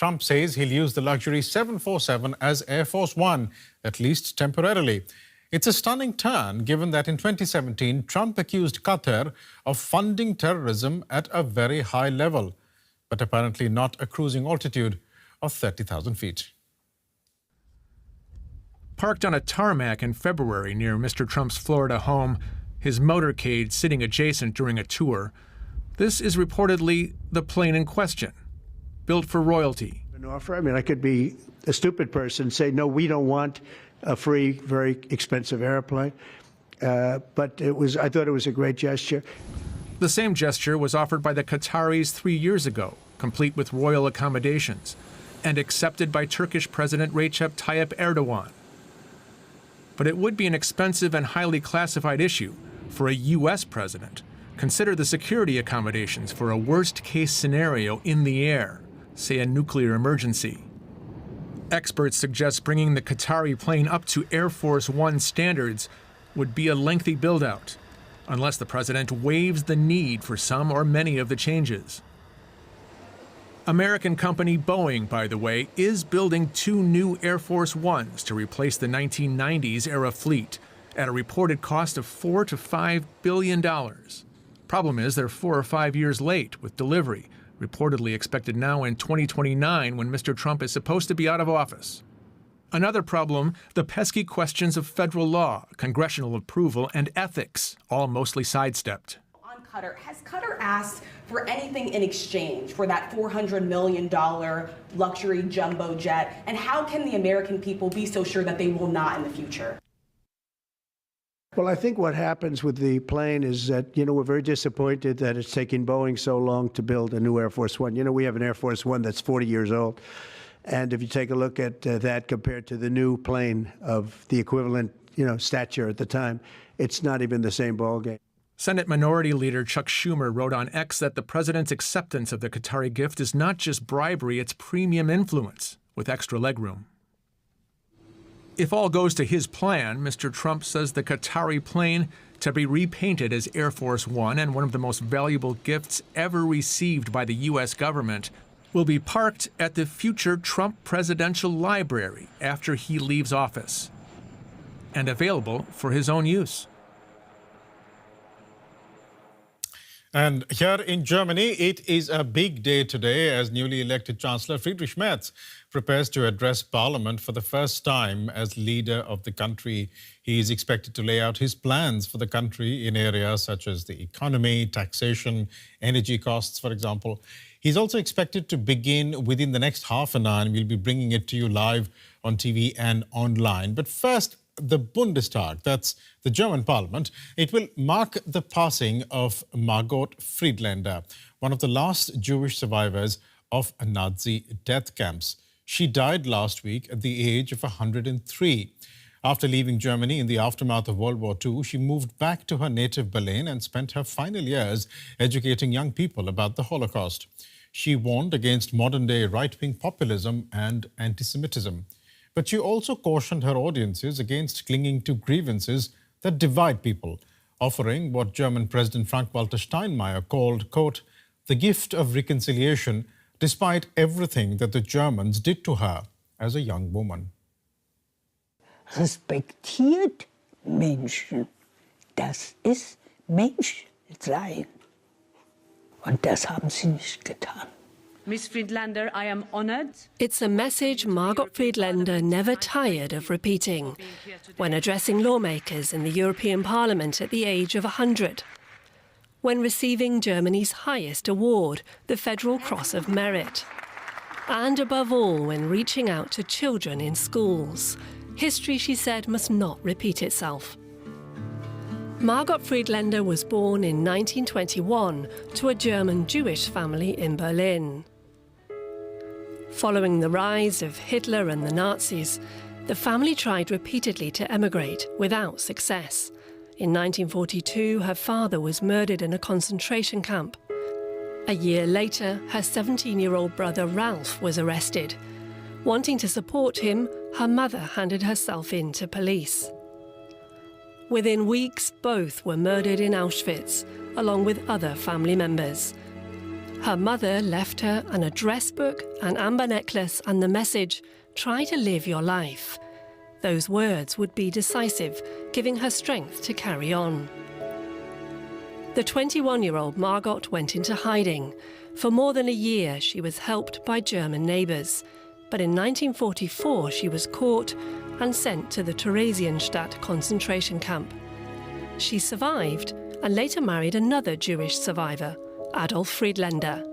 Trump says he'll use the luxury 747 as Air Force One, at least temporarily. It's a stunning turn, given that in 2017, Trump accused Qatar of funding terrorism at a very high level, but apparently not a cruising altitude of 30,000 feet. Parked on a tarmac in February near Mr. Trump's Florida home, his motorcade sitting adjacent during a tour, this is reportedly the plane in question, built for royalty. An offer. I mean, I could be a stupid person and say, no, we don't want a free, very expensive airplane. But I thought it was a great gesture. The same gesture was offered by the Qataris 3 years ago, complete with royal accommodations, and accepted by Turkish President Recep Tayyip Erdogan. But it would be an expensive and highly classified issue for a U.S. president. Consider the security accommodations for a worst-case scenario in the air, say a nuclear emergency. Experts suggest bringing the Qatari plane up to Air Force One standards would be a lengthy build-out, unless the president waives the need for some or many of the changes. American company Boeing, by the way, is building 2 new Air Force Ones to replace the 1990s-era fleet at a reported cost of $4 to $5 billion. Problem is, they're 4 or 5 years late with delivery, reportedly expected now in 2029 when Mr. Trump is supposed to be out of office. Another problem, the pesky questions of federal law, congressional approval, and ethics, all mostly sidestepped. On Qatar, has Qatar asked for anything in exchange for that $400 million luxury jumbo jet? And how can the American people be so sure that they will not in the future? Well, I think what happens with the plane is that, we're very disappointed that it's taking Boeing so long to build a new Air Force One. We have an Air Force One that's 40 years old. And if you take a look at that compared to the new plane of the equivalent, stature at the time, it's not even the same ballgame. Senate Minority Leader Chuck Schumer wrote on X that the president's acceptance of the Qatari gift is not just bribery, it's premium influence with extra legroom. If all goes to his plan, Mr. Trump says the Qatari plane to be repainted as Air Force One and one of the most valuable gifts ever received by the U.S. government will be parked at the future Trump Presidential Library after he leaves office and available for his own use. And here in Germany, it is a big day today as newly elected Chancellor Friedrich Merz prepares to address Parliament for the first time as leader of the country. He is expected to lay out his plans for the country in areas such as the economy, taxation, energy costs, for example. He's also expected to begin within the next half an hour, and we'll be bringing it to you live on TV and online. But first, the Bundestag, that's the German parliament, it will mark the passing of Margot Friedländer, one of the last Jewish survivors of Nazi death camps. She died last week at the age of 103. After leaving Germany in the aftermath of World War II, she moved back to her native Berlin and spent her final years educating young people about the Holocaust. She warned against modern-day right-wing populism and anti-Semitism. But she also cautioned her audiences against clinging to grievances that divide people, offering what German President Frank-Walter Steinmeier called, quote, the gift of reconciliation, despite everything that the Germans did to her as a young woman. Respektiert Menschen. Das ist Menschsein. Und das haben sie nicht getan. Ms. Friedländer, I am honored. It's a message Margot Friedländer never tired of repeating when addressing lawmakers in the European Parliament at the age of 100, when receiving Germany's highest award, the Federal Cross of Merit, and above all, when reaching out to children in schools. History, she said, must not repeat itself. Margot Friedländer was born in 1921 to a German Jewish family in Berlin. Following the rise of Hitler and the Nazis, the family tried repeatedly to emigrate without success. In 1942, her father was murdered in a concentration camp. A year later, her 17-year-old brother Ralph was arrested. Wanting to support him, her mother handed herself in to police. Within weeks, both were murdered in Auschwitz, along with other family members. Her mother left her an address book, an amber necklace, and the message, "Try to live your life." Those words would be decisive, giving her strength to carry on. The 21-year-old Margot went into hiding. For more than a year, she was helped by German neighbours. But in 1944, she was caught and sent to the Theresienstadt concentration camp. She survived and later married another Jewish survivor, Adolf Friedländer.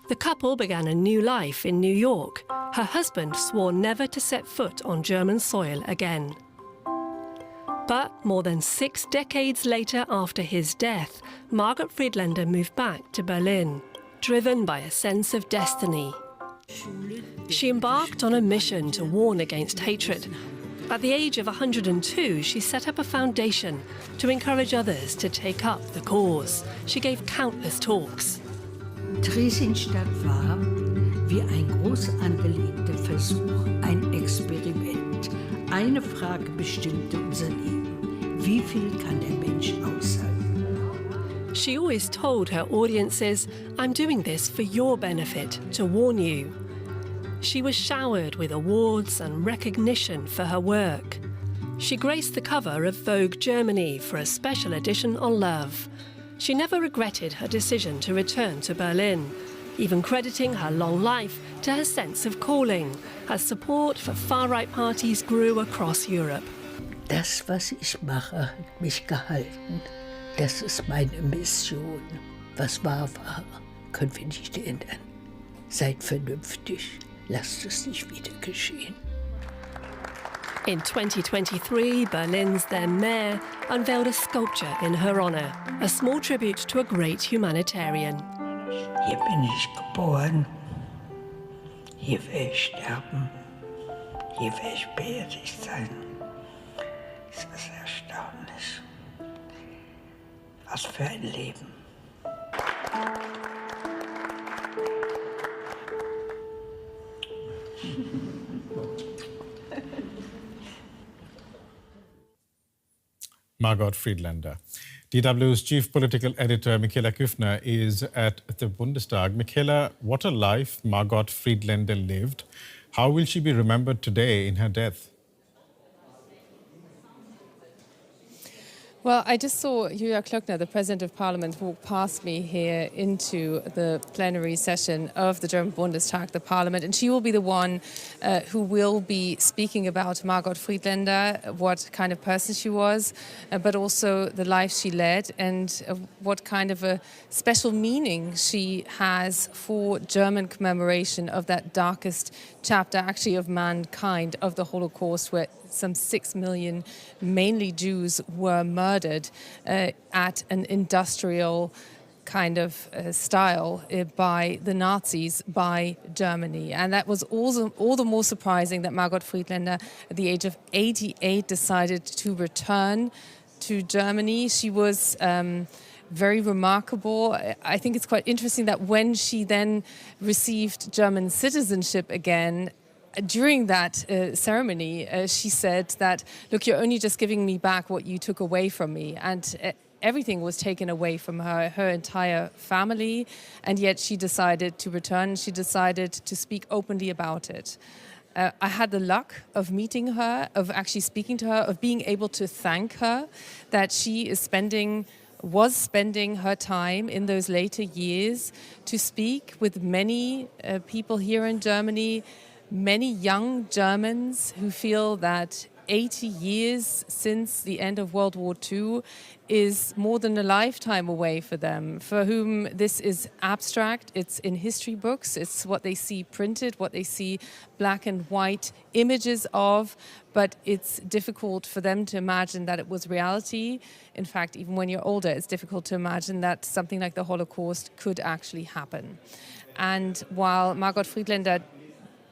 The couple began a new life in New York. Her husband swore never to set foot on German soil again. But more than 6 decades later, after his death, Margot Friedländer moved back to Berlin, driven by a sense of destiny. She embarked on a mission to warn against hatred. At the age of 102, she set up a foundation to encourage others to take up the cause. She gave countless talks. Theresienstadt war wie ein groß angelegter Versuch, ein Experiment. Eine Frage bestimmte unser Leben. Wie viel kann der Mensch aushalten? She always told her audiences, "I'm doing this for your benefit, to warn you." She was showered with awards and recognition for her work. She graced the cover of Vogue Germany for a special edition on love. She never regretted her decision to return to Berlin, even crediting her long life to her sense of calling, as support for far-right parties grew across Europe. Das, was ich mache, hat mich gehalten. Das ist meine Mission. Was wahr war, können wir nicht ändern. Seid vernünftig. Lasst es nicht wieder geschehen. In 2023, Berlin's then mayor unveiled a sculpture in her honour, a small tribute to a great humanitarian. Hier bin ich geboren. Hier werde ich sterben. Hier werde ich beerdigt sein. Das ist erstaunlich. Was für ein Leben. Margot Friedländer. DW's chief political editor, Michaela Küffner, is at the Bundestag. Michaela, what a life Margot Friedländer lived. How will she be remembered today in her death? Well, I just saw Julia Klöckner, the President of Parliament, walk past me here into the plenary session of the German Bundestag, the Parliament, and she will be the one who will be speaking about Margot Friedländer, what kind of person she was, but also the life she led and what kind of a special meaning she has for German commemoration of that darkest chapter, actually, of mankind, of the Holocaust, where some 6 million, mainly Jews, were murdered at an industrial kind of style by the Nazis, by Germany. And that was also all the more surprising that Margot Friedländer, at the age of 88, decided to return to Germany. She was very remarkable. I think it's quite interesting that when she then received German citizenship again, during that ceremony, she said that, look, you're only just giving me back what you took away from me. And everything was taken away from her, her entire family. And yet she decided to return. She decided to speak openly about it. I had the luck of meeting her, of actually speaking to her, of being able to thank her that she was spending her time in those later years to speak with many people here in Germany, many young Germans who feel that 80 years since the end of World War II is more than a lifetime away for them, for whom this is abstract, it's in history books, it's what they see printed, what they see black and white images of, but it's difficult for them to imagine that it was reality. In fact, even when you're older, it's difficult to imagine that something like the Holocaust could actually happen. And while Margot Friedländer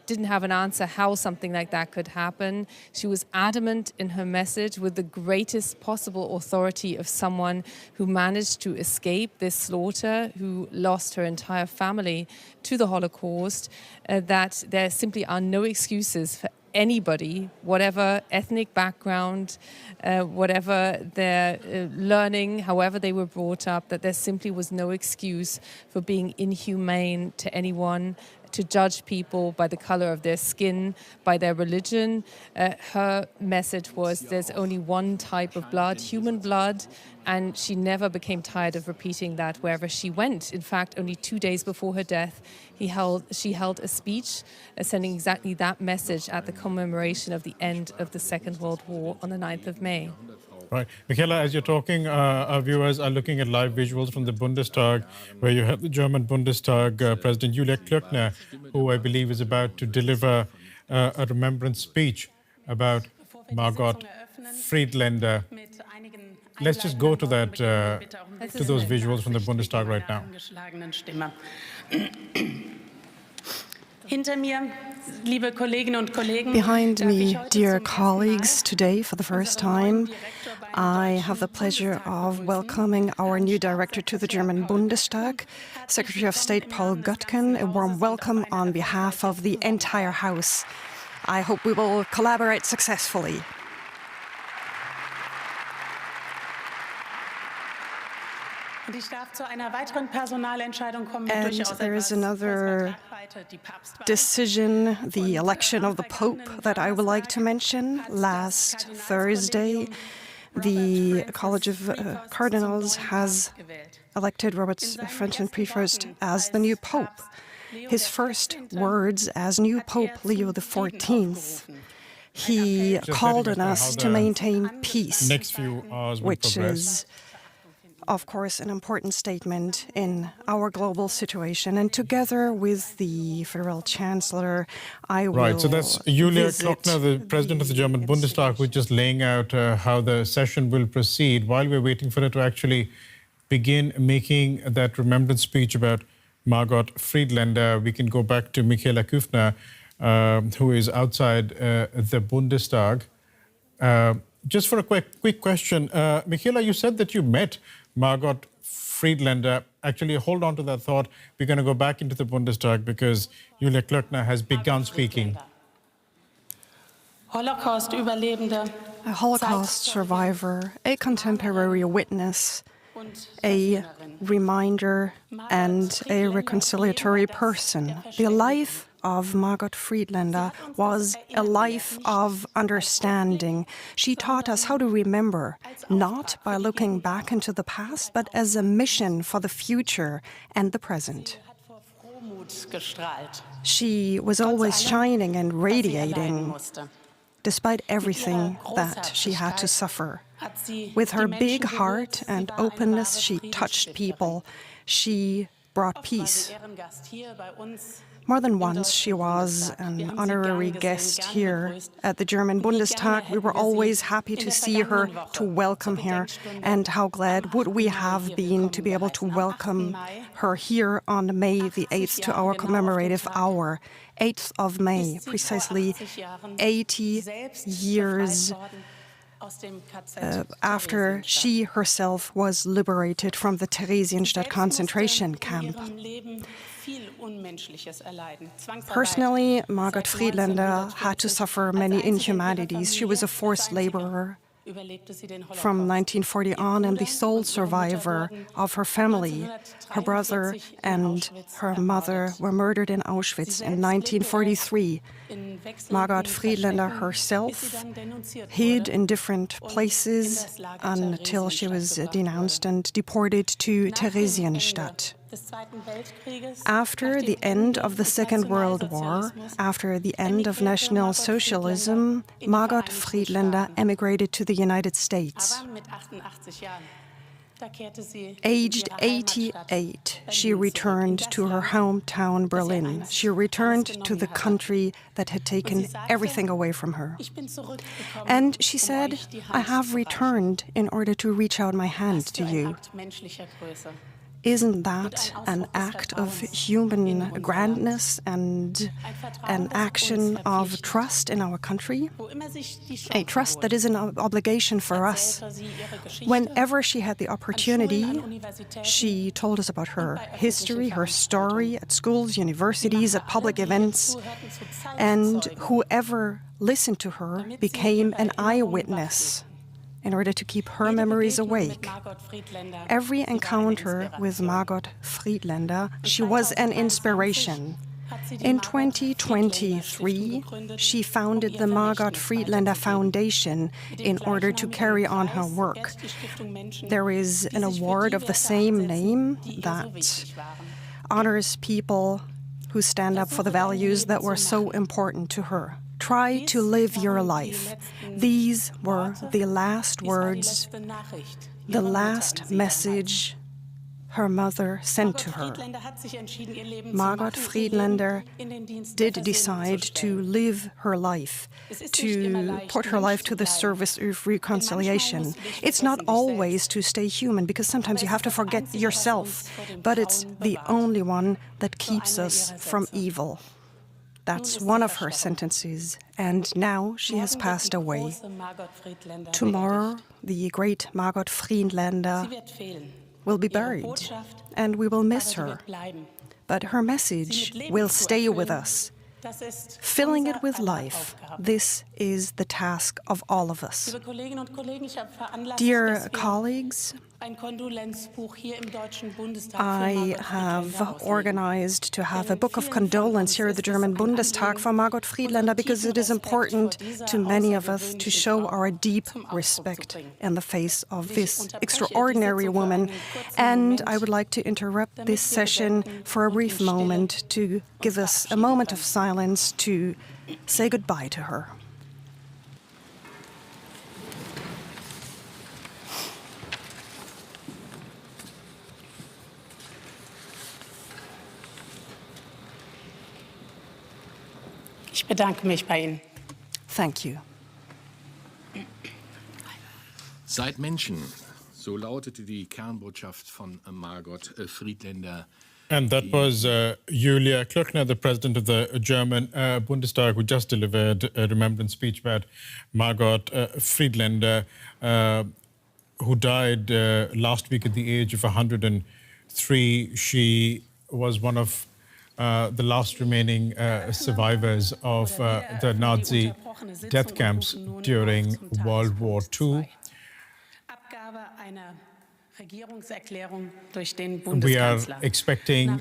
didn't have an answer how something like that could happen, she was adamant in her message with the greatest possible authority of someone who managed to escape this slaughter, who lost her entire family to the Holocaust, that there simply are no excuses for anybody, whatever ethnic background, whatever their learning, however they were brought up, that there simply was no excuse for being inhumane to anyone, to judge people by the color of their skin, by their religion. Her message was there's only one type of blood, human blood, and she never became tired of repeating that wherever she went. In fact, only 2 days before her death, she held a speech sending exactly that message at the commemoration of the end of the Second World War on the 9th of May. Right. Michaela, as you're talking, our viewers are looking at live visuals from the Bundestag, where you have the German Bundestag President Julia Klöckner, who I believe is about to deliver a remembrance speech about Margot Friedländer. Let's just go to that, to those visuals from the Bundestag right now. Behind me, dear colleagues, today for the first time, I have the pleasure of welcoming our new director to the German Bundestag, Secretary of State Paul Göttgen. A warm welcome on behalf of the entire House. I hope we will collaborate successfully. And there is another decision, the election of the Pope, that I would like to mention. Last Thursday, the College of Cardinals has elected Robert Francis Prevost as the new Pope. His first words as new Pope Leo XIV, he called on us to maintain peace, which is, of course, an important statement in our global situation. And together with the Federal Chancellor, I will Right, so that's Julia Klöckner, the President of the German Bundestag, who's just laying out how the session will proceed. While we're waiting for her to actually begin making that remembrance speech about Margot Friedländer, we can go back to Michaela Küffner, who is outside the Bundestag. Just for a quick question, Michaela, you said that you met Margot Friedländer. Actually, hold on to that thought. We're going to go back into the Bundestag because Julia Klöckner has begun speaking. A Holocaust survivor, a contemporary witness, a reminder, and a reconciliatory person. The life of Margot Friedländer was a life of understanding. She taught us how to remember, not by looking back into the past, but as a mission for the future and the present. She was always shining and radiating, despite everything that she had to suffer. With her big heart and openness, she touched people. She brought peace. More than once, she was an honorary guest here at the German Bundestag. We were always happy to see her, to welcome her, and how glad would we have been to be able to welcome her here on May the 8th to our commemorative hour. 8th of May, precisely 80 years after she herself was liberated from the Theresienstadt concentration camp. Personally, Margot Friedländer had to suffer many inhumanities. She was a forced laborer from 1940 on and the sole survivor of her family. Her brother and her mother were murdered in Auschwitz in 1943. Margot Friedländer herself hid in different places until she was denounced and deported to Theresienstadt. After the end of the Second World War, after the end of National Socialism, Margot Friedländer emigrated to the United States. Aged 88, she returned to her hometown, Berlin. She returned to the country that had taken everything away from her. And she said, "I have returned in order to reach out my hand to you." Isn't that an act of human grandness and an action of trust in our country? A trust that is an obligation for us. Whenever she had the opportunity, she told us about her history, her story at schools, universities, at public events, and whoever listened to her became an eyewitness in order to keep her memories awake. Every encounter with Margot Friedländer, she was an inspiration. In 2023, she founded the Margot Friedländer Foundation in order to carry on her work. There is an award of the same name that honors people who stand up for the values that were so important to her. Try to live your life. These were the last words, the last message her mother sent to her. Margot Friedländer did decide to live her life, to put her life to the service of reconciliation. It's not always to stay human, because sometimes you have to forget yourself, but it's the only one that keeps us from evil. That's one of her sentences, and now she has passed away. Tomorrow, the great Margot Friedländer will be buried, and we will miss her. But her message will stay with us. Filling it with life, this is the task of all of us. Dear colleagues, I have organized to have a book of condolence here at the German Bundestag for Margot Friedländer, because it is important to many of us to show our deep respect in the face of this extraordinary woman. And I would like to interrupt this session for a brief moment to give us a moment of silence to say goodbye to her. Ich bedanke mich bei Ihnen. Thank you. Seid Menschen, so lautete die Kernbotschaft von Margot Friedländer. And that was Julia Klöckner, the president of the German Bundestag, who just delivered a remembrance speech about Margot Friedländer, who died last week at the age of 103. She was one of the last remaining survivors of the Nazi death camps during World War II. We are expecting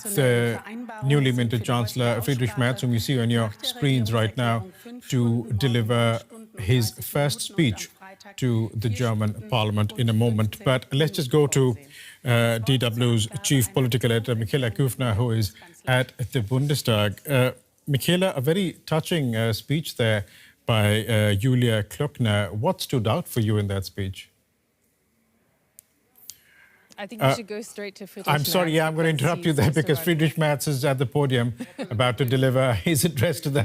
the newly minted Chancellor Friedrich Merz, whom you see on your screens right now, to deliver his first speech to the German Parliament in a moment. But let's just go to DW's chief political editor, Michaela Kufner, who is at the Bundestag. Michaela, a very touching speech there by Julia Klöckner. What stood out for you in that speech? I think we should go straight to Friedrich I'm sorry, Merz, I'm going to interrupt you there because Friedrich Merz is at the podium about to deliver his address to the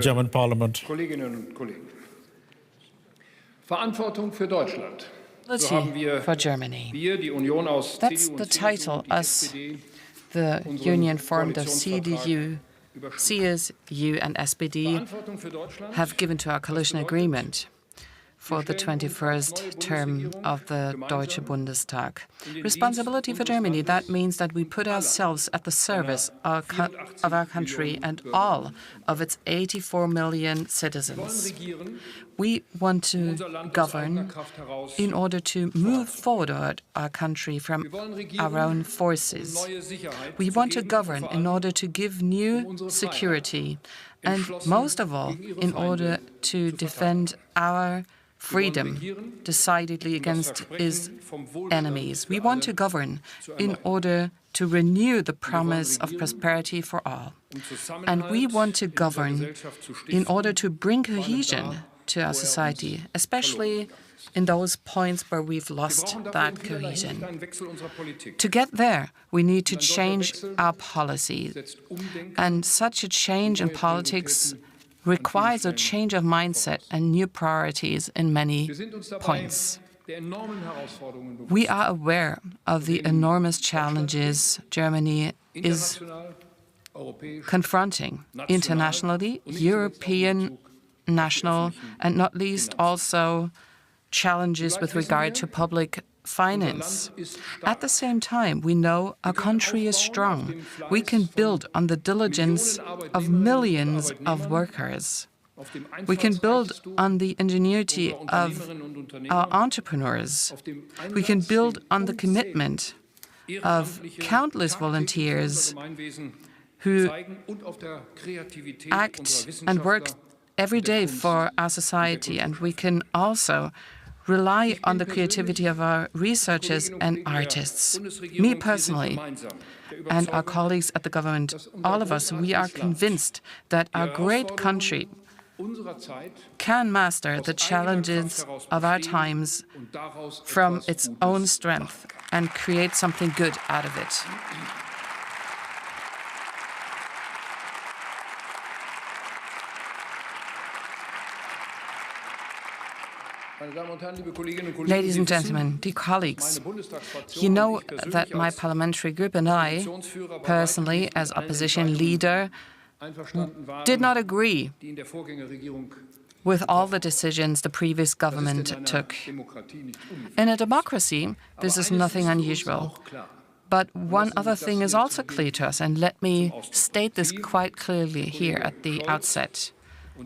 German Parliament. Kolleginnen und Kollegen. Verantwortung für Deutschland. For Germany. That's the title as the union formed of CDU, CSU and SPD have given to our coalition agreement for the 21st term of the Deutsche Bundestag. Responsibility for Germany, that means that we put ourselves at the service of our country and all of its 84 million citizens. We want to govern in order to move forward our country from our own forces. We want to govern in order to give new security and, most of all, in order to defend our freedom decidedly against its enemies. We want to govern in order to renew the promise of prosperity for all. And we want to govern in order to bring cohesion to our society, especially in those points where we've lost that cohesion. To get there, we need to change our policies. And such a change in politics requires a change of mindset and new priorities in many points. We are aware of the enormous challenges Germany is confronting internationally, European, national, and not least also challenges with regard to public finance. At the same time, we know our country is strong. We can build on the diligence of millions of workers. We can build on the ingenuity of our entrepreneurs. We can build on the commitment of countless volunteers who act and work every day for our society, and we can also rely on the creativity of our researchers and artists. Me personally, and our colleagues at the government, all of us, we are convinced that our great country can master the challenges of our times from its own strength and create something good out of it. Ladies and gentlemen, dear colleagues, you know that my parliamentary group and I, personally, as opposition leader, did not agree with all the decisions the previous government took. In a democracy, this is nothing unusual. But one other thing is also clear to us, and let me state this quite clearly here at the outset.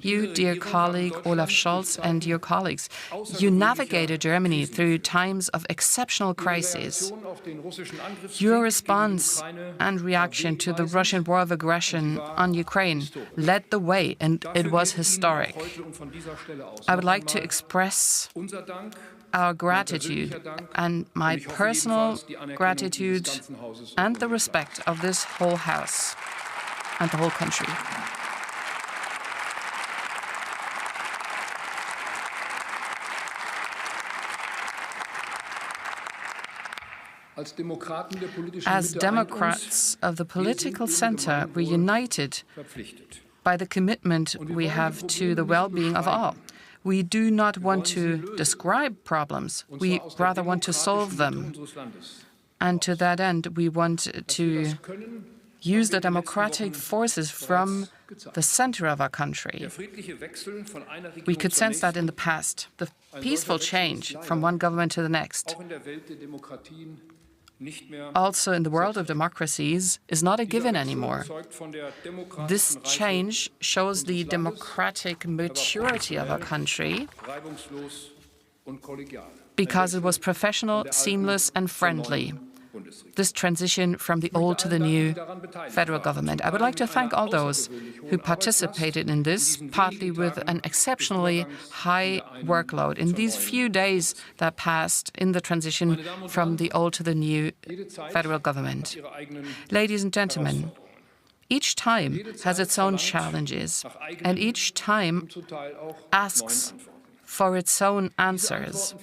You, dear colleague Olaf Scholz, and your colleagues, you navigated Germany through times of exceptional crises. Your response and reaction to the Russian war of aggression on Ukraine led the way, and it was historic. I would like to express our gratitude and my personal gratitude and the respect of this whole House and the whole country. As Democrats of the political center, we're united by the commitment we have to the well-being of all. We do not want to describe problems, we rather want to solve them. And to that end, we want to use the democratic forces from the center of our country. We could sense that in the past, the peaceful change from one government to the next. Also in the world of democracies is not a given anymore. This change shows the democratic maturity of our country because it was professional, seamless and friendly. This transition from the old to the new federal government. I would like to thank all those who participated in this, partly with an exceptionally high workload in these few days that passed in the transition from the old to the new federal government. Ladies and gentlemen, each time has its own challenges, and each time asks for its own answers.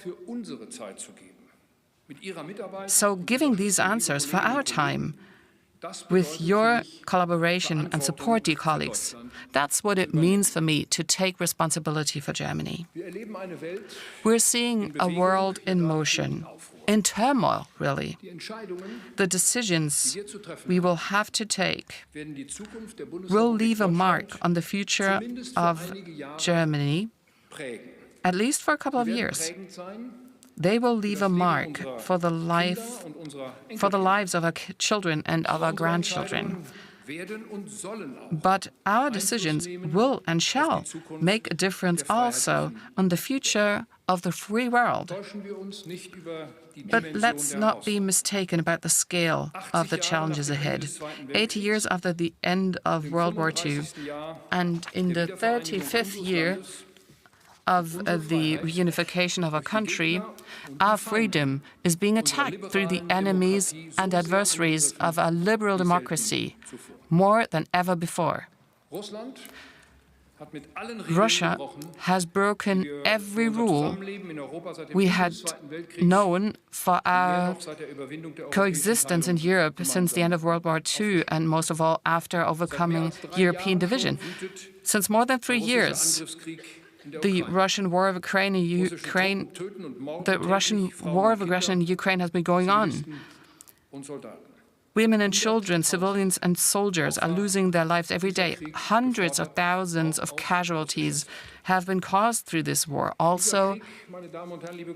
So giving these answers for our time, with your collaboration and support, dear colleagues, that's what it means for me to take responsibility for Germany. We're seeing a world in motion, in turmoil, really. The decisions we will have to take will leave a mark on the future of Germany, at least for a couple of years. They will leave a mark for the lives of our children and of our grandchildren. But our decisions will and shall make a difference also on the future of the free world. But let's not be mistaken about the scale of the challenges ahead. 80 years after the end of World War II, and in the 35th year of the reunification of our country, our freedom is being attacked through the enemies and adversaries of our liberal democracy more than ever before. Russia has broken every rule we had known for our coexistence in Europe since the end of World War II, and most of all after overcoming European division. Since more than 3 years, the Russian war of Ukraine in Ukraine, the Russian war of aggression in Ukraine has been going on. Women and children, civilians and soldiers are losing their lives every day. Hundreds of thousands of casualties have been caused through this war, also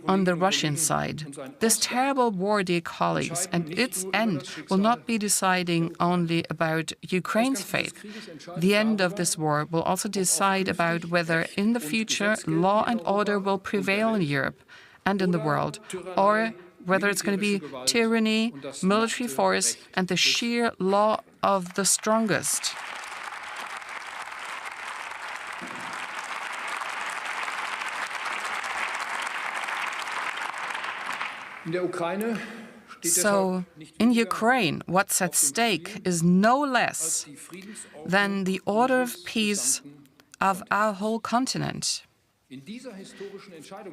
on the Russian side. This terrible war, dear colleagues, and its end will not be deciding only about Ukraine's fate. The end of this war will also decide about whether in the future law and order will prevail in Europe and in the world, or whether it's going to be tyranny, military force, and the sheer law of the strongest. So, in Ukraine, what's at stake is no less than the order of peace of our whole continent.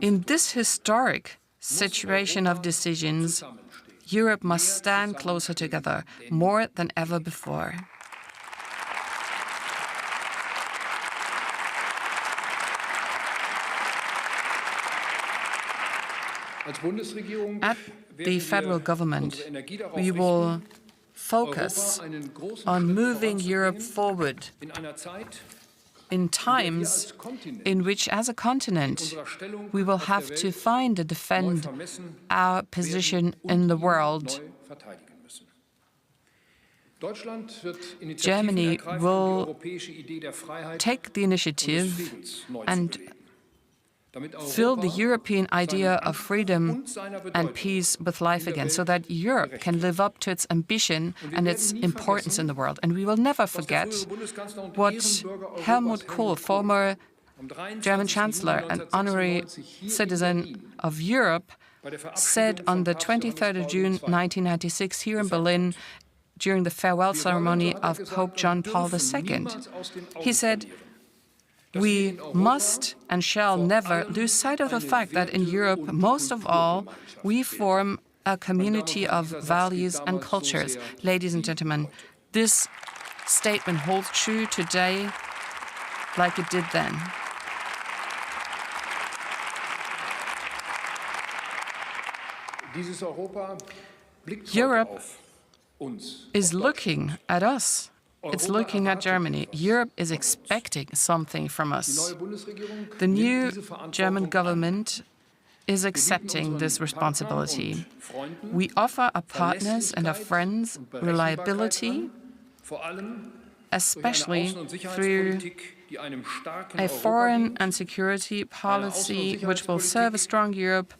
In this historic situation of decisions, Europe must stand closer together, more than ever before. At the federal government, we will focus on moving Europe forward in times in which, as a continent, we will have to find and defend our position in the world. Germany will take the initiative and fill the European idea of freedom and peace with life again, so that Europe can live up to its ambition and its importance in the world. And we will never forget what Helmut Kohl, former German Chancellor and honorary citizen of Europe, said on the 23rd of June 1996 here in Berlin during the farewell ceremony of Pope John Paul II. He said, "We must and shall never lose sight of the fact that in Europe, most of all, we form a community of values and cultures." Ladies and gentlemen, this statement holds true today like it did then. Europe is looking at us. It's looking at Germany. Europe is expecting something from us. The new German government is accepting this responsibility. We offer our partners and our friends reliability, especially through a foreign and security policy which will serve a strong Europe.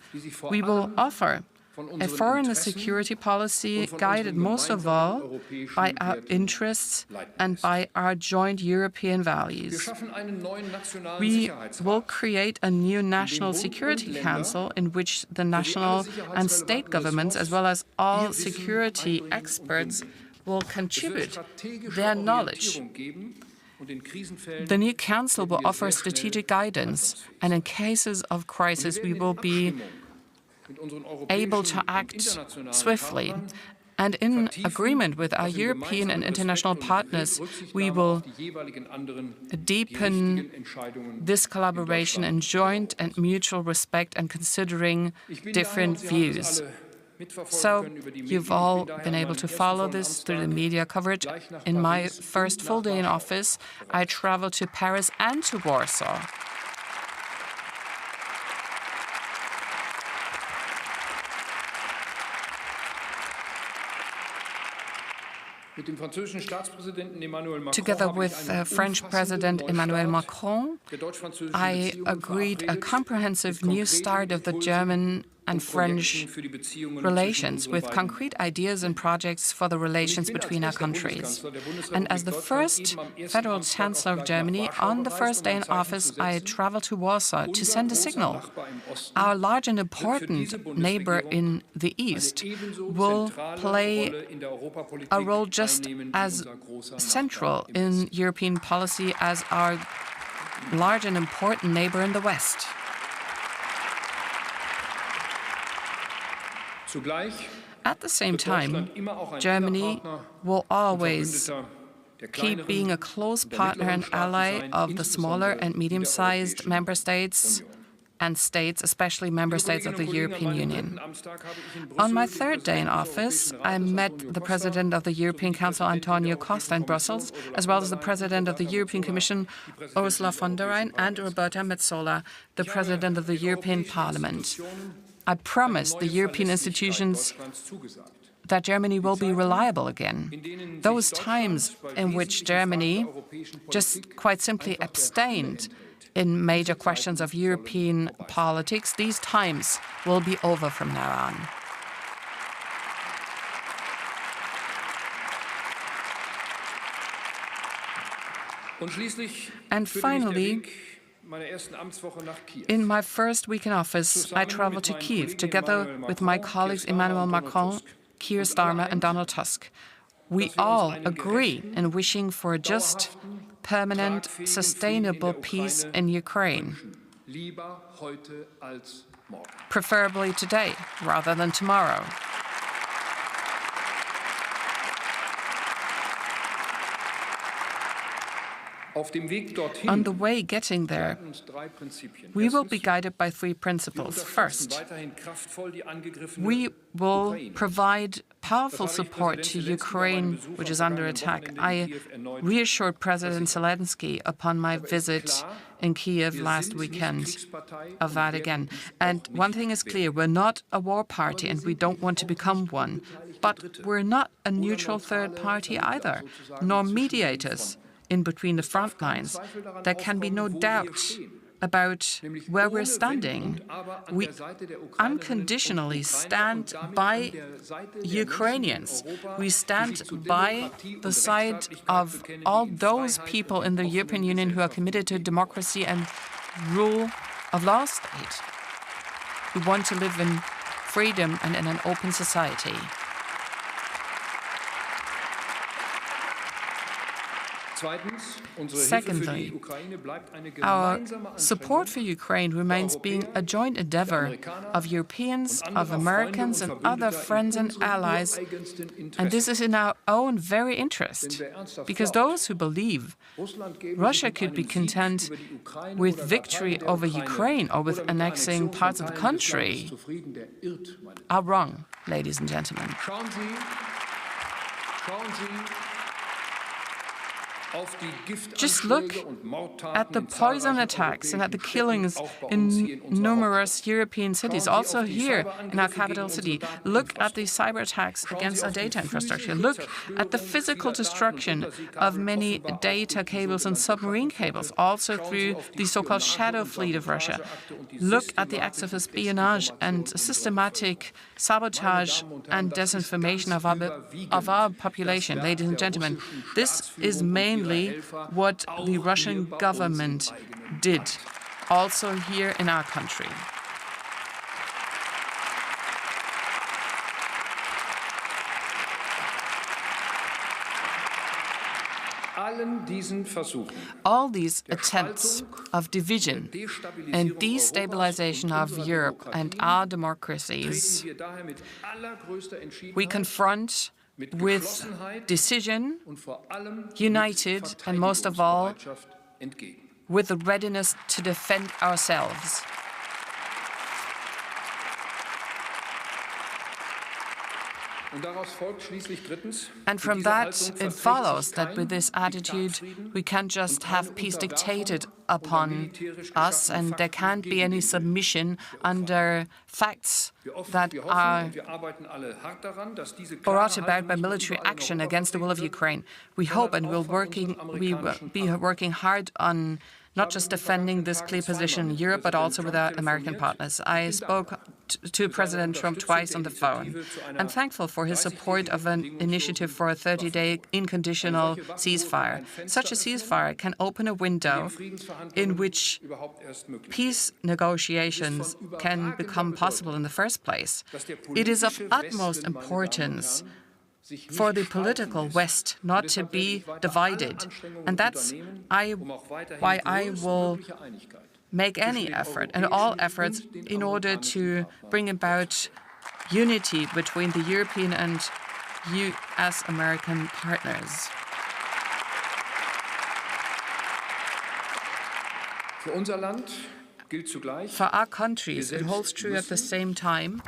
We will offer a foreign and security policy guided most of all by our interests and by our joint European values. We will create a new National Security Council in which the national and state governments, as well as all security experts, will contribute their knowledge. The new council will offer strategic guidance, and in cases of crisis, we will be able to act swiftly. And in agreement with our European and international partners, we will deepen this collaboration in joint and mutual respect and considering different views. So you've all been able to follow this through the media coverage. In my first full day in office, I traveled to Paris and to Warsaw. Together with French President Emmanuel Macron, I agreed a comprehensive new start of the German and French relations with concrete ideas and projects for the relations between our countries. And as the first Federal Chancellor of Germany, on the first day in office, I traveled to Warsaw to send a signal. Our large and important neighbor in the East will play a role just as central in European policy as our large and important neighbor in the West. At the same time, Germany will always keep being a close partner and ally of the smaller and medium-sized member states and states, especially member states of the European Union. On my third day in office, I met the President of the European Council, Antonio Costa, in Brussels, as well as the President of the European Commission, Ursula von der Leyen, and Roberta Metsola, the President of the European Parliament. I promised the European institutions that Germany will be reliable again. Those times in which Germany just quite simply abstained in major questions of European politics, these times will be over from now on. And finally, in my first week in office, I traveled to Kyiv together with my colleagues Emmanuel Macron, Keir Starmer and Donald Tusk. We all agree in wishing for a just, permanent, sustainable peace in Ukraine, preferably today rather than tomorrow. On the way getting there, we will be guided by three principles. First, we will provide powerful support to Ukraine, which is under attack. I reassured President Zelensky upon my visit in Kyiv last weekend of that again. And one thing is clear, we're not a war party and we don't want to become one. But we're not a neutral third party either, nor mediators in between the front lines. There can be no doubt about where we're standing. We unconditionally stand by Ukrainians. We stand by the side of all those people in the European Union who are committed to democracy and rule of law state, who want to live in freedom and in an open society. Secondly, our support for Ukraine remains being a joint endeavor of Europeans, of Americans, and other friends and allies. And this is in our own very interest, because those who believe Russia could be content with victory over Ukraine or with annexing parts of the country are wrong, ladies and gentlemen. Just look at the poison attacks and at the killings in numerous European cities, also here in our capital city. Look at the cyber attacks against our data infrastructure. Look at the physical destruction of many data cables and submarine cables, also through the so-called shadow fleet of Russia. Look at the acts of espionage and systematic sabotage and disinformation of our population. Ladies and gentlemen, this is mainly what the Russian government did, also here in our country. All these attempts of division and destabilization of Europe and our democracies, we confront with decision, united, and most of all, with the readiness to defend ourselves. And from that, it follows that with this attitude, we can't just have peace dictated upon us, and there can't be any submission under facts that are brought about by military action against the will of Ukraine. We hope and we will be working hard on not just defending this clear position in Europe, but also with our American partners. I spoke to President Trump twice on the phone. I'm thankful for his support of an initiative for a 30-day unconditional ceasefire. Such a ceasefire can open a window in which peace negotiations can become possible in the first place. It is of utmost importance for the political West not to be divided. And that's why I will make any effort and all efforts in order to bring about unity between the European and US-American partners. For our countries, it holds true at the same time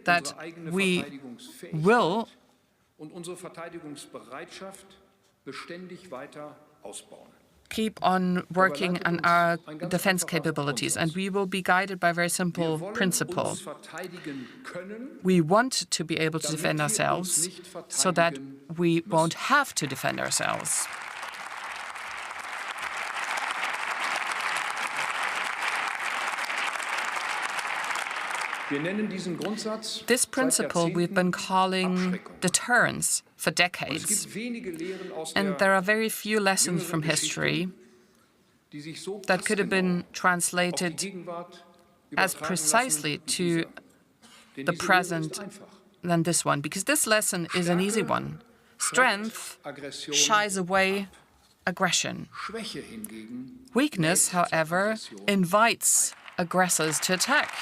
that we will keep on working on our defense capabilities, and we will be guided by a very simple principle. We want to be able to defend ourselves so that we won't have to defend ourselves. This principle we've been calling deterrence for decades. And there are very few lessons from history that could have been translated as precisely to the present than this one, because this lesson is an easy one. Strength shies away aggression. Weakness, however, invites aggressors to attack.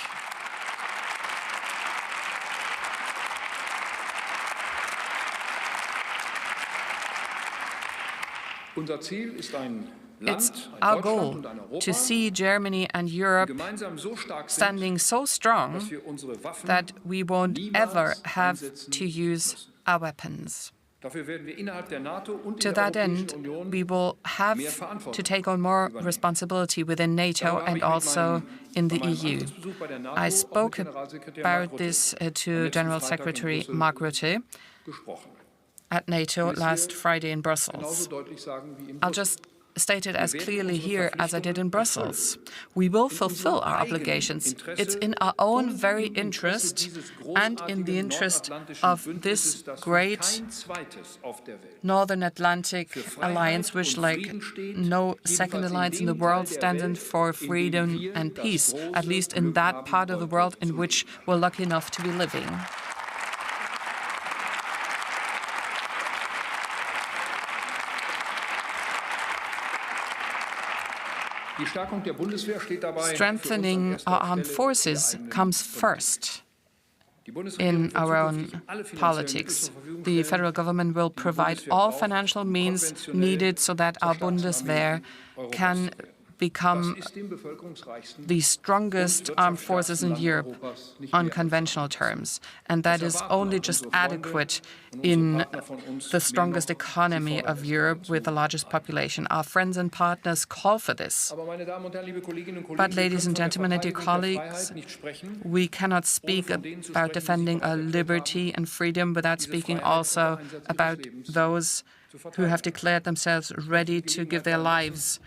It's our goal to see Germany and Europe standing so strong that we won't ever have to use our weapons. To that end, we will have to take on more responsibility within NATO and also in the EU. I spoke about this to General Secretary Mark Rutte at NATO last Friday in Brussels. I'll just state it as clearly here as I did in Brussels. We will fulfill our obligations. It's in our own very interest and in the interest of this great Northern Atlantic alliance, which, like no second alliance in the world, stands in for freedom and peace, at least in that part of the world in which we're lucky enough to be living. Strengthening our armed forces comes first in our own politics. The federal government will provide all financial means needed so that our Bundeswehr can become the strongest armed forces in Europe on conventional terms. And that is only just adequate in the strongest economy of Europe with the largest population. Our friends and partners call for this. But, ladies and gentlemen, and dear colleagues, we cannot speak about defending our liberty and freedom without speaking also about those who have declared themselves ready to give their lives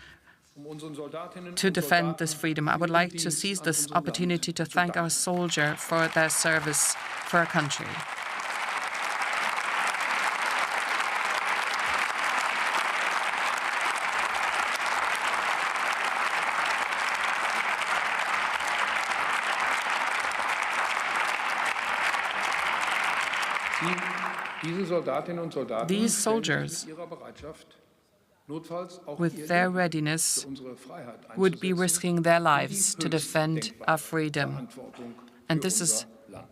to defend this freedom. I would like to seize this opportunity to thank our soldiers for their service for our country. These soldiers, with their readiness, would be risking their lives to defend our freedom. And this is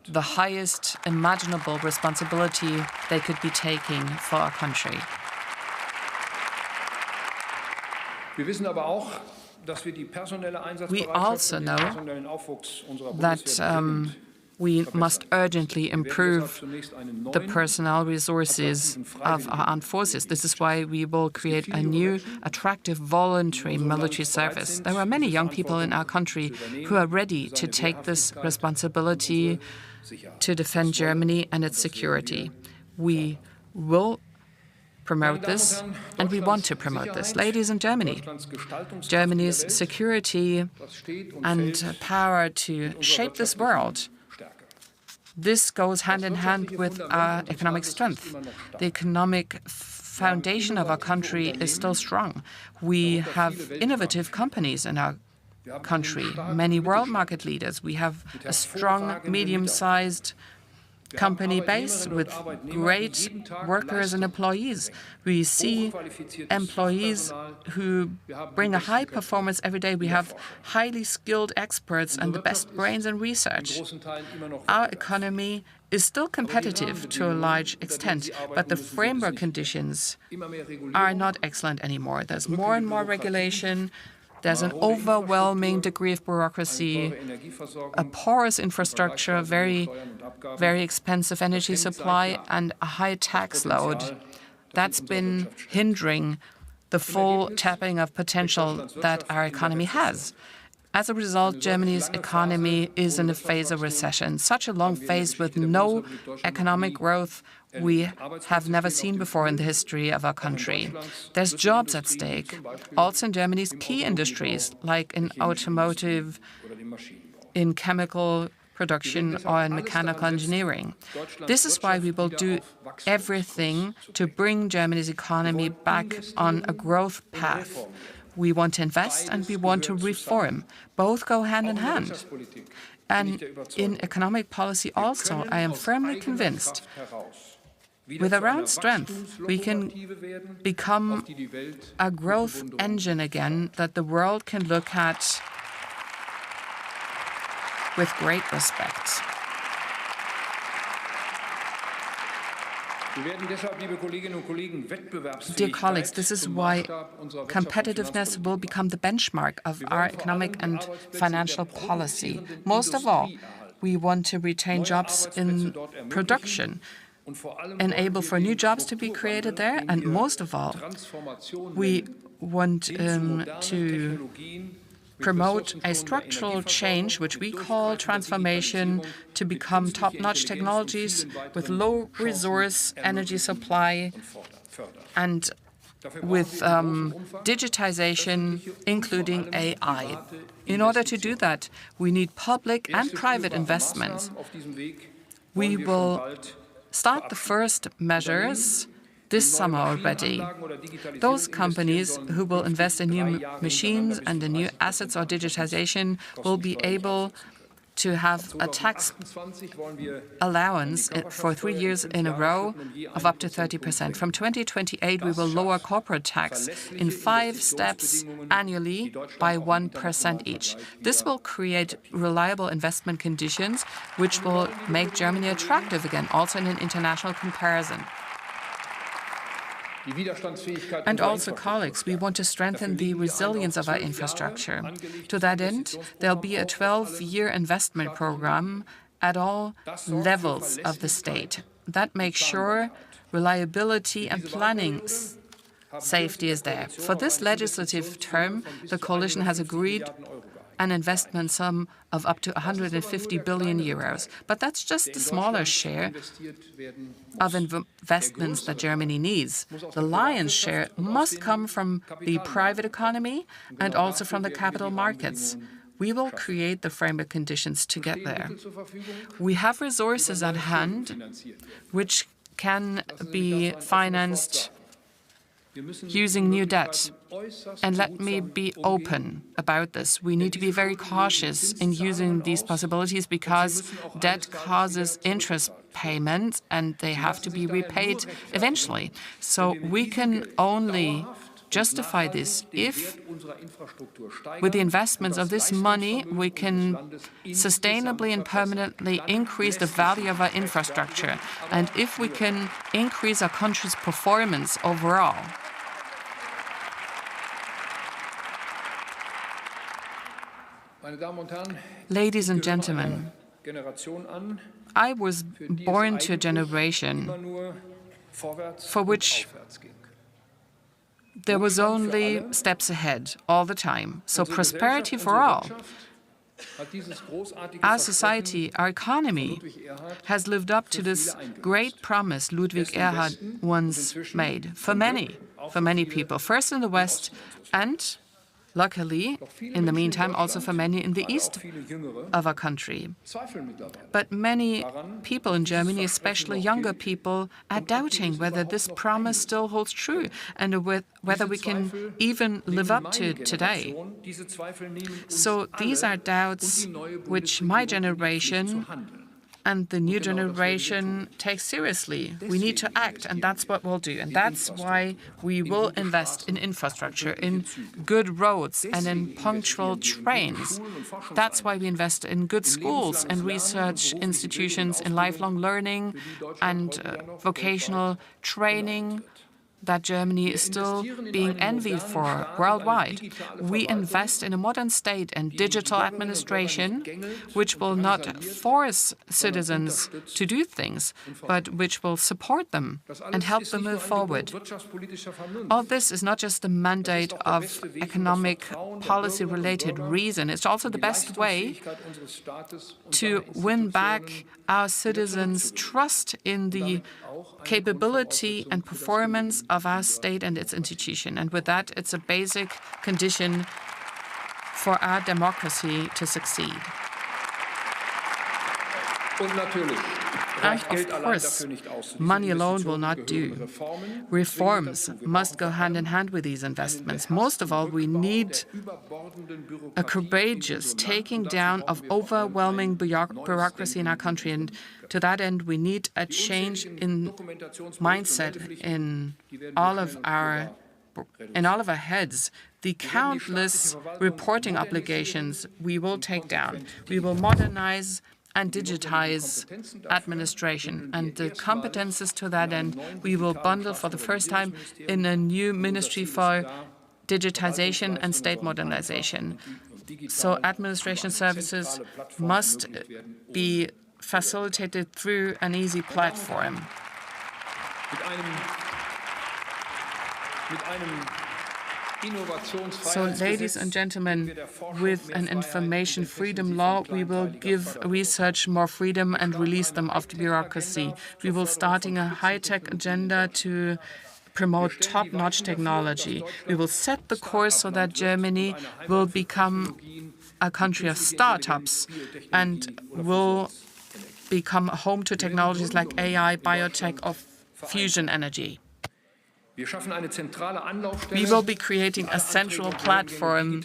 the highest imaginable responsibility they could be taking for our country. We also know that we must urgently improve the personnel resources of our armed forces. This is why we will create a new, attractive, voluntary military service. There are many young people in our country who are ready to take this responsibility to defend Germany and its security. We will promote this, and we want to promote this. Ladies and Germany, Germany's security and power to shape this world, this goes hand in hand with our economic strength. The economic foundation of our country is still strong. We have innovative companies in our country, many world market leaders. We have a strong, medium-sized company base with great workers and employees. We see employees who bring a high performance every day. We have highly skilled experts and the best brains in research. Our economy is still competitive to a large extent, but the framework conditions are not excellent anymore. There's more and more regulation. There's an overwhelming degree of bureaucracy, a porous infrastructure, very expensive energy supply, and a high tax load. That's been hindering the full tapping of potential that our economy has. As a result, Germany's economy is in a phase of recession. Such a long phase with no economic growth we have never seen before in the history of our country. There's jobs at stake, also in Germany's key industries, like in automotive, in chemical production, or in mechanical engineering. This is why we will do everything to bring Germany's economy back on a growth path. We want to invest and we want to reform. Both go hand in hand. And in economic policy also, I am firmly convinced, with our own strength, we can become a growth engine again that the world can look at with great respect. Dear colleagues, this is why competitiveness will become the benchmark of our economic and financial policy. Most of all, we want to retain jobs in production, enable for new jobs to be created there, and most of all, we want to promote a structural change, which we call transformation, to become top-notch technologies with low resource energy supply and with digitization, including AI. In order to do that, we need public and private investments. We will start the first measures this summer already. Those companies who will invest in new machines and in new assets or digitization will be able to have a tax allowance for 3 years in a row of up to 30%. From 2028, we will lower corporate tax in 5 steps annually by 1% each. This will create reliable investment conditions, which will make Germany attractive again, also in an international comparison. And also, colleagues, we want to strengthen the resilience of our infrastructure. To that end, there'll be a 12-year investment program at all levels of the state. That makes sure reliability and planning safety is there. For this legislative term, the coalition has agreed an investment sum of up to 150 billion euros. But that's just a smaller share of investments that Germany needs. The lion's share must come from the private economy and also from the capital markets. We will create the framework conditions to get there. We have resources at hand which can be financed using new debt. And let me be open about this. We need to be very cautious in using these possibilities because debt causes interest payments and they have to be repaid eventually. So we can only justify this if, with the investments of this money, we can sustainably and permanently increase the value of our infrastructure, and if we can increase our country's performance overall. Ladies and gentlemen, I was born to a generation for which there was only steps ahead all the time. So prosperity for all. Our society, our economy, has lived up to this great promise Ludwig Erhard once made for many people, first in the West and, luckily, in the meantime, also for many in the east of our country. But many people in Germany, especially younger people, are doubting whether this promise still holds true and whether we can even live up to it today. So these are doubts which my generation and the new generation takes seriously. We need to act, and that's what we'll do. And that's why we will invest in infrastructure, in good roads, and in punctual trains. That's why we invest in good schools and research institutions, in lifelong learning and vocational training. that Germany is still being envied for worldwide. We invest in a modern state and digital administration, which will not force citizens to do things, but which will support them and help them move forward. All this is not just the mandate of economic policy-related reason. It's also the best way to win back our citizens' trust in the capability and performance of our state and its institution. And with that, it's a basic condition for our democracy to succeed. And of course, money alone will not do. Reforms must go hand in hand with these investments. Most of all, we need a courageous taking down of overwhelming bureaucracy in our country. And to that end, we need a change in mindset in all of our heads. The countless reporting obligations we will take down. We will modernize and digitize administration. And the competences to that end, we will bundle for the first time in a new ministry for digitization and state modernization. So administration services must be facilitated through an easy platform. So, ladies and gentlemen, with an information freedom law, we will give research more freedom and release them of the bureaucracy. We will starting a high-tech agenda to promote top-notch technology. We will set the course so that Germany will become a country of startups and will become home to technologies like AI, biotech, or fusion energy. We will be creating a central platform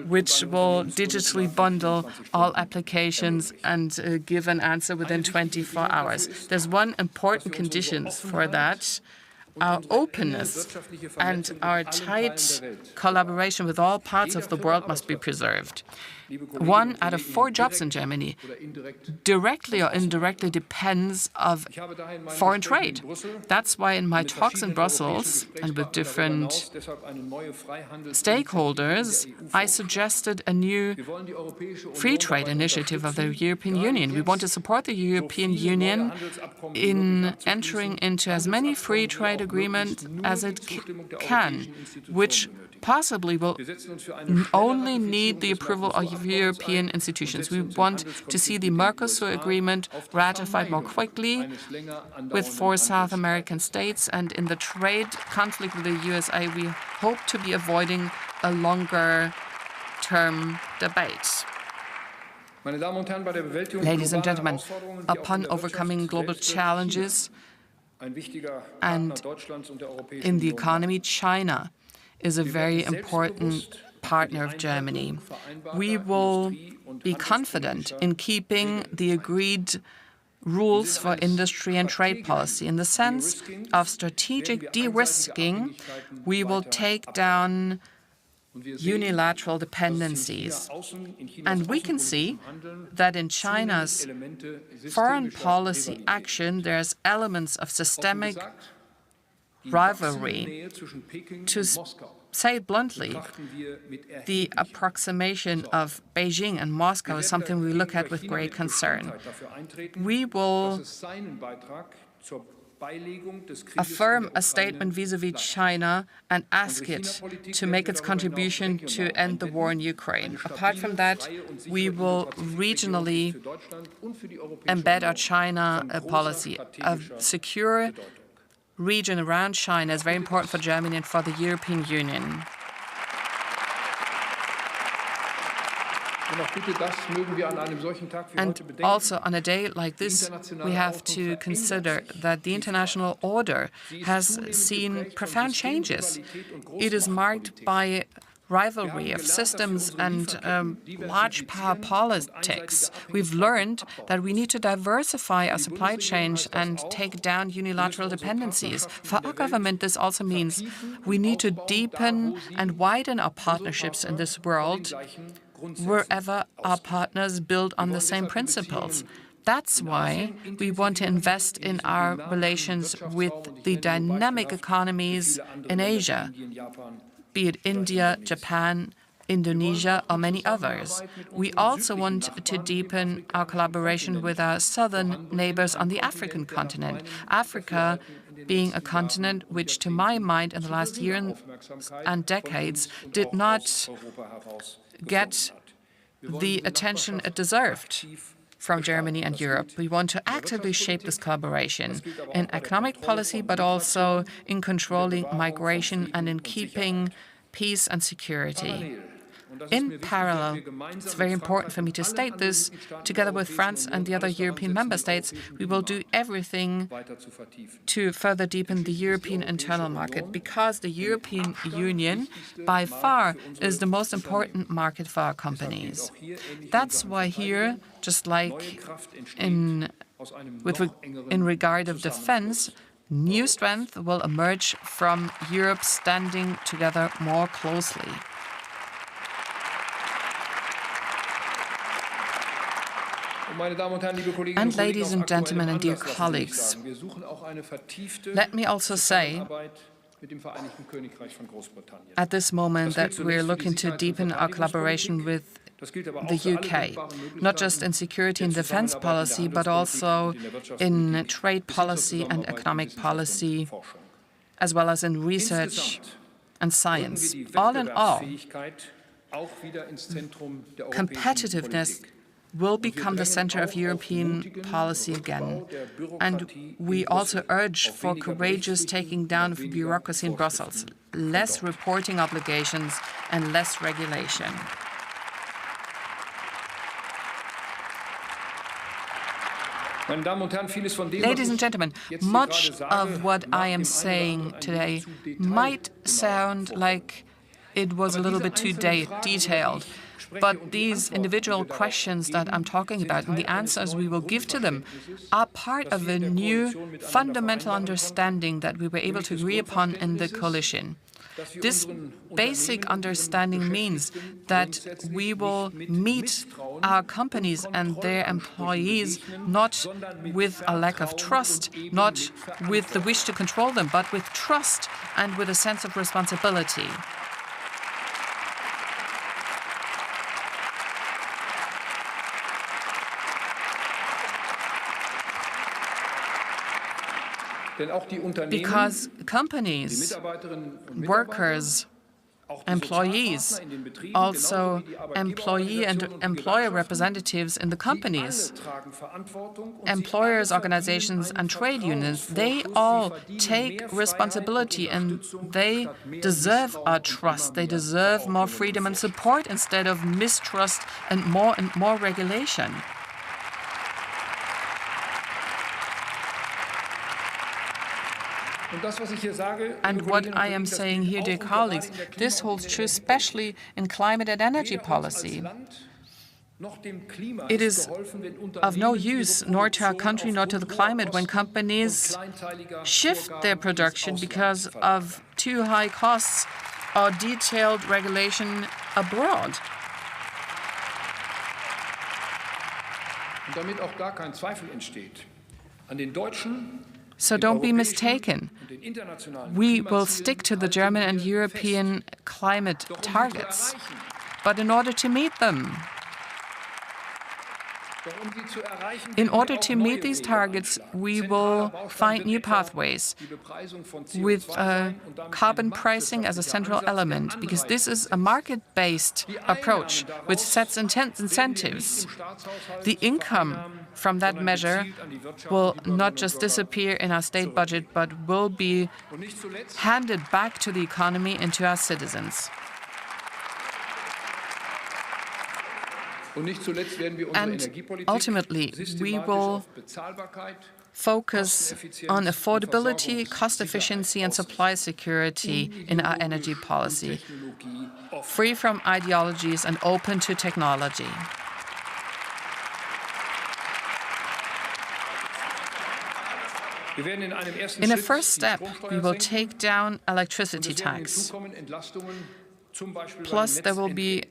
which will digitally bundle all applications and give an answer within 24 hours. There's one important condition for that. Our openness and our tight collaboration with all parts of the world must be preserved. 1 out of 4 jobs in Germany, directly or indirectly, depends on foreign trade. That's why in my talks in Brussels and with different stakeholders, I suggested a new free trade initiative of the European Union. We want to support the European Union in entering into as many free trade agreements as it can, which possibly will only need the approval of European institutions. We want to see the Mercosur agreement ratified more quickly with 4 South American states, and in the trade conflict with the USA, we hope to be avoiding a longer-term debate. Ladies and gentlemen, upon overcoming global challenges and in the economy, China is a very important partner of Germany. We will be confident in keeping the agreed rules for industry and trade policy. In the sense of strategic de-risking, we will take down unilateral dependencies. And we can see that in China's foreign policy action, there's elements of systemic rivalry. To say it bluntly, the approximation of Beijing and Moscow is something we look at with great concern. We will affirm a statement vis-à-vis China and ask it to make its contribution to end the war in Ukraine. Apart from that, we will regionally embed our China policy. A secure region around China is very important for Germany and for the European Union. And also on a day like this, we have to consider that the international order has seen profound changes. It is marked by rivalry of systems and large power politics. We've learned that we need to diversify our supply chains and take down unilateral dependencies. For our government, this also means we need to deepen and widen our partnerships in this world wherever our partners build on the same principles. That's why we want to invest in our relations with the dynamic economies in Asia, be it India, Japan, Indonesia, or many others. We also want to deepen our collaboration with our southern neighbors on the African continent. Africa being a continent which, to my mind, in the last year and decades, did not get the attention it deserved from Germany and Europe. We want to actively shape this collaboration in economic policy, but also in controlling migration and in keeping peace and security. In parallel, it's very important for me to state this, together with France and the other European member states, we will do everything to further deepen the European internal market, because the European Union, by far, is the most important market for our companies. That's why here, just like in regard of defense, new strength will emerge from Europe standing together more closely. And ladies and gentlemen and dear colleagues, let me also say at this moment that we're looking to deepen our collaboration with the UK, not just in security and defense policy, but also in trade policy and economic policy, as well as in research and science. All in all, competitiveness will become the center of European policy again. And we also urge for courageous taking down of bureaucracy in Brussels, less reporting obligations and less regulation. Ladies and gentlemen, much of what I am saying today might sound like it was a little bit too detailed. But these individual questions that I'm talking about and the answers we will give to them are part of a new fundamental understanding that we were able to agree upon in the coalition. This basic understanding means that we will meet our companies and their employees not with a lack of trust, not with the wish to control them, but with trust and with a sense of responsibility. Because companies, workers, employees, also employee and employer representatives in the companies, employers' organizations and trade unions, they all take responsibility and they deserve our trust. They deserve more freedom and support instead of mistrust and more regulation. And what I am saying here, dear colleagues, this holds true especially in climate and energy policy. It is of no use, nor to our country, nor to the climate, when companies shift their production because of too high costs or detailed regulation abroad. So don't be mistaken. We will stick to the German and European climate targets. But in order to meet them, these targets, we will find new pathways with carbon pricing as a central element, because this is a market-based approach which sets incentives. The income from that measure will not just disappear in our state budget, but will be handed back to the economy and to our citizens. And ultimately, we will focus on affordability, cost efficiency, and supply security in our energy policy, free from ideologies and open to technology. In a first step, we will take down electricity tax. Plus, there will be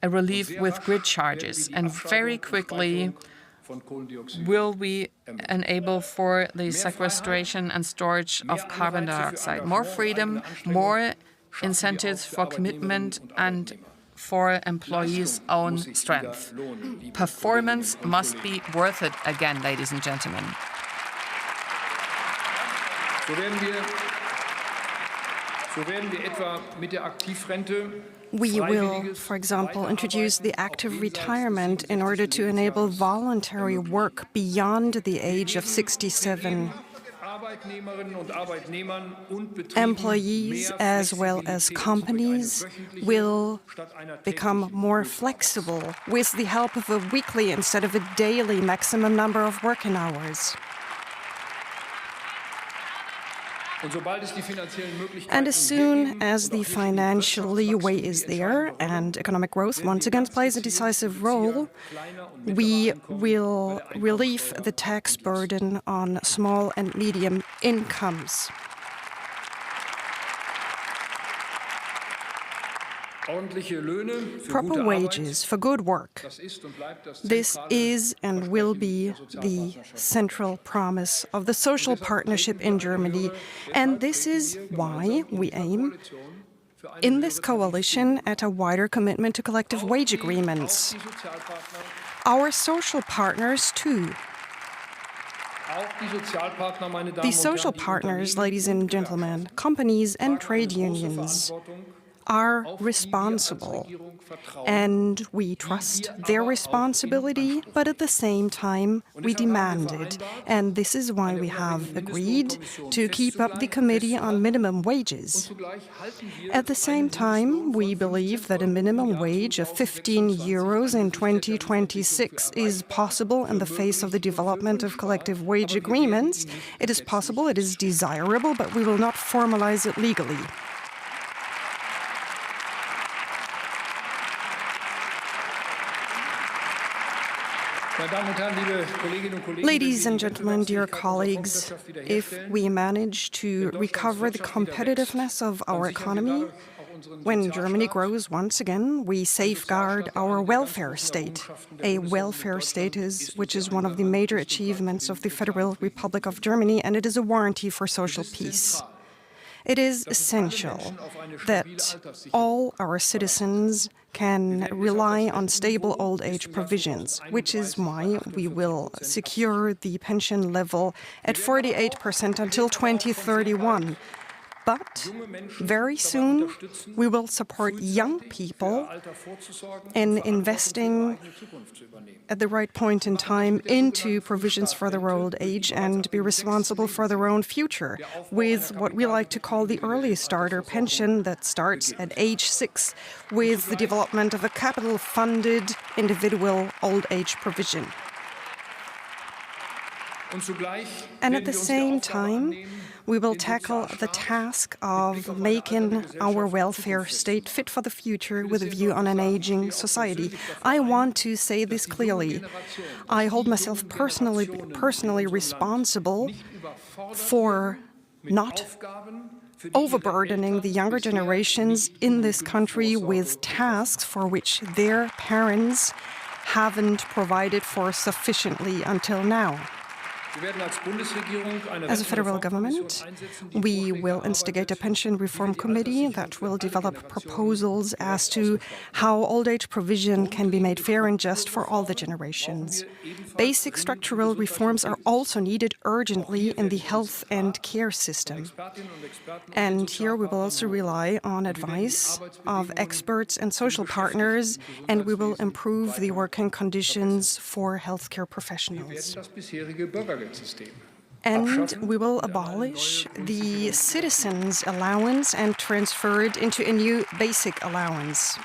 a relief with grid charges. And very quickly, will we enable for the sequestration and storage of carbon dioxide. More freedom, more incentives for commitment and for employees' own strength. Performance must be worth it again, ladies and gentlemen. We will, for example, introduce the active retirement in order to enable voluntary work beyond the age of 67. Employees as well as companies will become more flexible with the help of a weekly instead of a daily maximum number of working hours. And as soon as the financial leeway is there and economic growth once again plays a decisive role, we will relieve the tax burden on small and medium incomes. Proper wages for good work. This is and will be the central promise of the social partnership in Germany, and this is why we aim in this coalition at a wider commitment to collective wage agreements. Our social partners, too. The social partners, ladies and gentlemen, companies and trade unions, are responsible, and we trust their responsibility, but at the same time we demand it. And this is why we have agreed to keep up the Committee on Minimum Wages. At the same time, we believe that a minimum wage of 15 euros in 2026 is possible in the face of the development of collective wage agreements. It is possible, it is desirable, but we will not formalize it legally. Ladies and gentlemen, dear colleagues, if we manage to recover the competitiveness of our economy, when Germany grows once again, we safeguard our welfare state. A welfare state which is one of the major achievements of the Federal Republic of Germany, and it is a warranty for social peace. It is essential that all our citizens can rely on stable old age provisions, which is why we will secure the pension level at 48% until 2031. But very soon we will support young people in investing at the right point in time into provisions for their old age and be responsible for their own future with what we like to call the early starter pension that starts at age 6 with the development of a capital-funded individual old age provision. And at the same time, we will tackle the task of making our welfare state fit for the future with a view on an aging society. I want to say this clearly. I hold myself personally responsible for not overburdening the younger generations in this country with tasks for which their parents haven't provided for sufficiently until now. As a federal government, we will instigate a pension reform committee that will develop proposals as to how old age provision can be made fair and just for all the generations. Basic structural reforms are also needed urgently in the health and care system. And here we will also rely on advice of experts and social partners, and we will improve the working conditions for healthcare professionals. And we will abolish the citizens' allowance and transfer it into a new basic allowance.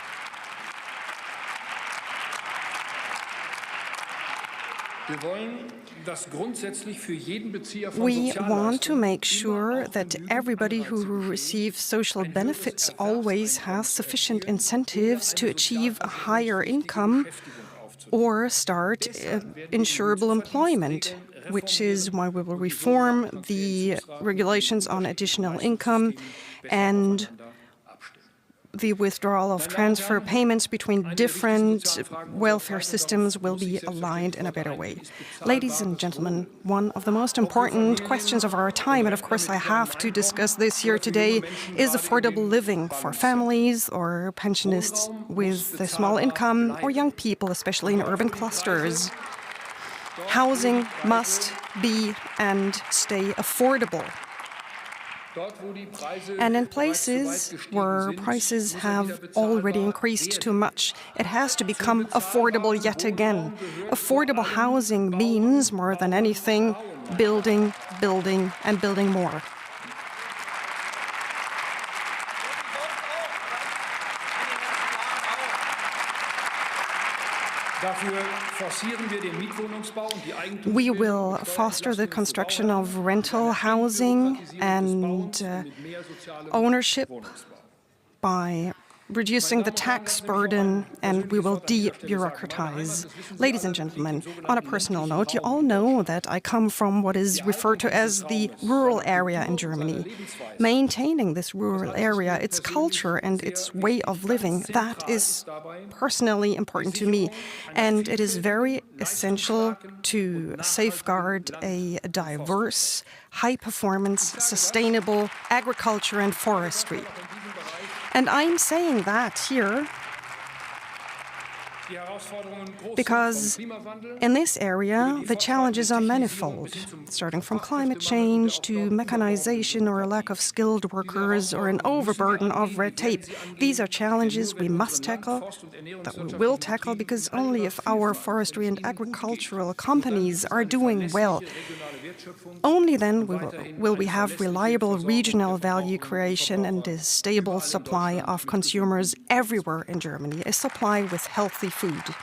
We want to make sure that everybody who receives social benefits always has sufficient incentives to achieve a higher income or start insurable employment, which is why we will reform the regulations on additional income and the withdrawal of transfer payments between different welfare systems will be aligned in a better way. Ladies and gentlemen, one of the most important questions of our time, and of course I have to discuss this here today, is affordable living for families or pensionists with a small income or young people, especially in urban clusters. Housing must be and stay affordable. And in places where prices have already increased too much, it has to become affordable yet again. Affordable housing means, more than anything, building, building, and building more. We will foster the construction of rental housing and ownership by reducing the tax burden, and we will de-bureaucratize. Ladies and gentlemen, on a personal note, you all know that I come from what is referred to as the rural area in Germany. Maintaining this rural area, its culture and its way of living, that is personally important to me. And it is very essential to safeguard a diverse, high-performance, sustainable agriculture and forestry. And I'm saying that here because in this area, the challenges are manifold, starting from climate change to mechanization or a lack of skilled workers or an overburden of red tape. These are challenges we must tackle, that we will tackle, because only if our forestry and agricultural companies are doing well, only then will we have reliable regional value creation and a stable supply of consumers everywhere in Germany, a supply with healthy food.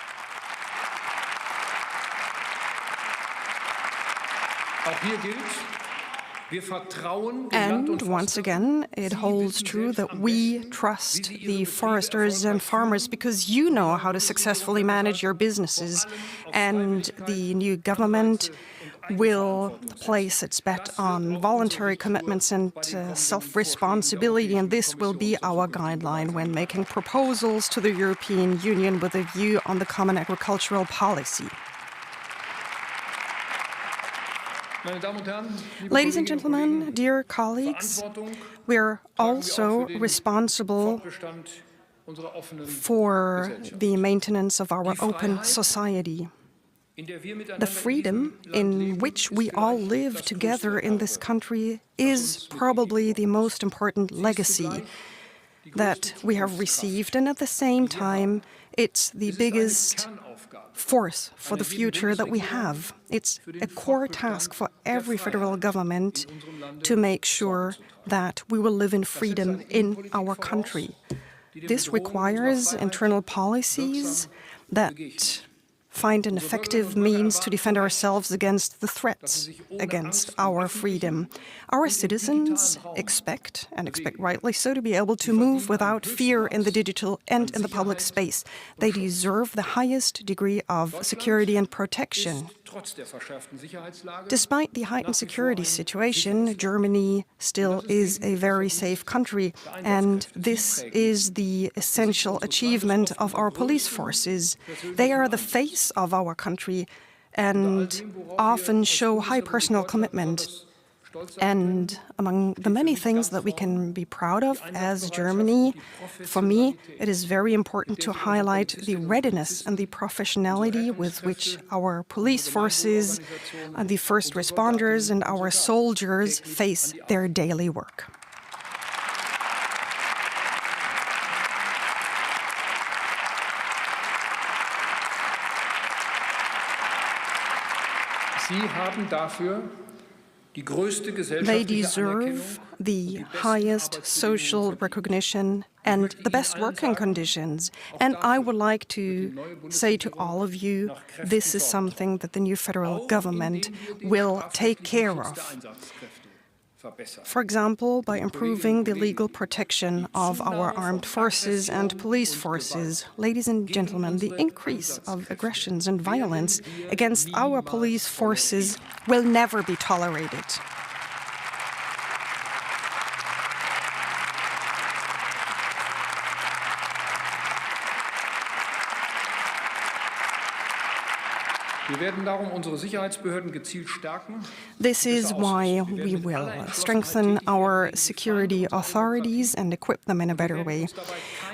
And once again, it holds true that we trust the foresters and farmers because you know how to successfully manage your businesses, and the new government will place its bet on voluntary commitments and self-responsibility, and this will be our guideline when making proposals to the European Union with a view on the common agricultural policy. Ladies and gentlemen, dear colleagues, we are also responsible for the maintenance of our open society. The freedom in which we all live together in this country is probably the most important legacy that we have received, and at the same time, it's the biggest force for the future that we have. It's a core task for every federal government to make sure that we will live in freedom in our country. This requires internal policies that find an effective means to defend ourselves against the threats against our freedom. Our citizens expect, and expect rightly so, to be able to move without fear in the digital and in the public space. They deserve the highest degree of security and protection. Despite the heightened security situation, Germany still is a very safe country, and this is the essential achievement of our police forces. They are the face of our country and often show high personal commitment. And among the many things that we can be proud of as Germany, for me, it is very important to highlight the readiness and the professionality with which our police forces, the first responders, and our soldiers face their daily work. They deserve the highest social recognition and the best working conditions. And I would like to say to all of you, this is something that the new federal government will take care of. For example, by improving the legal protection of our armed forces and police forces. Ladies and gentlemen, the increase of aggressions and violence against our police forces will never be tolerated. This is why we will strengthen our security authorities and equip them in a better way.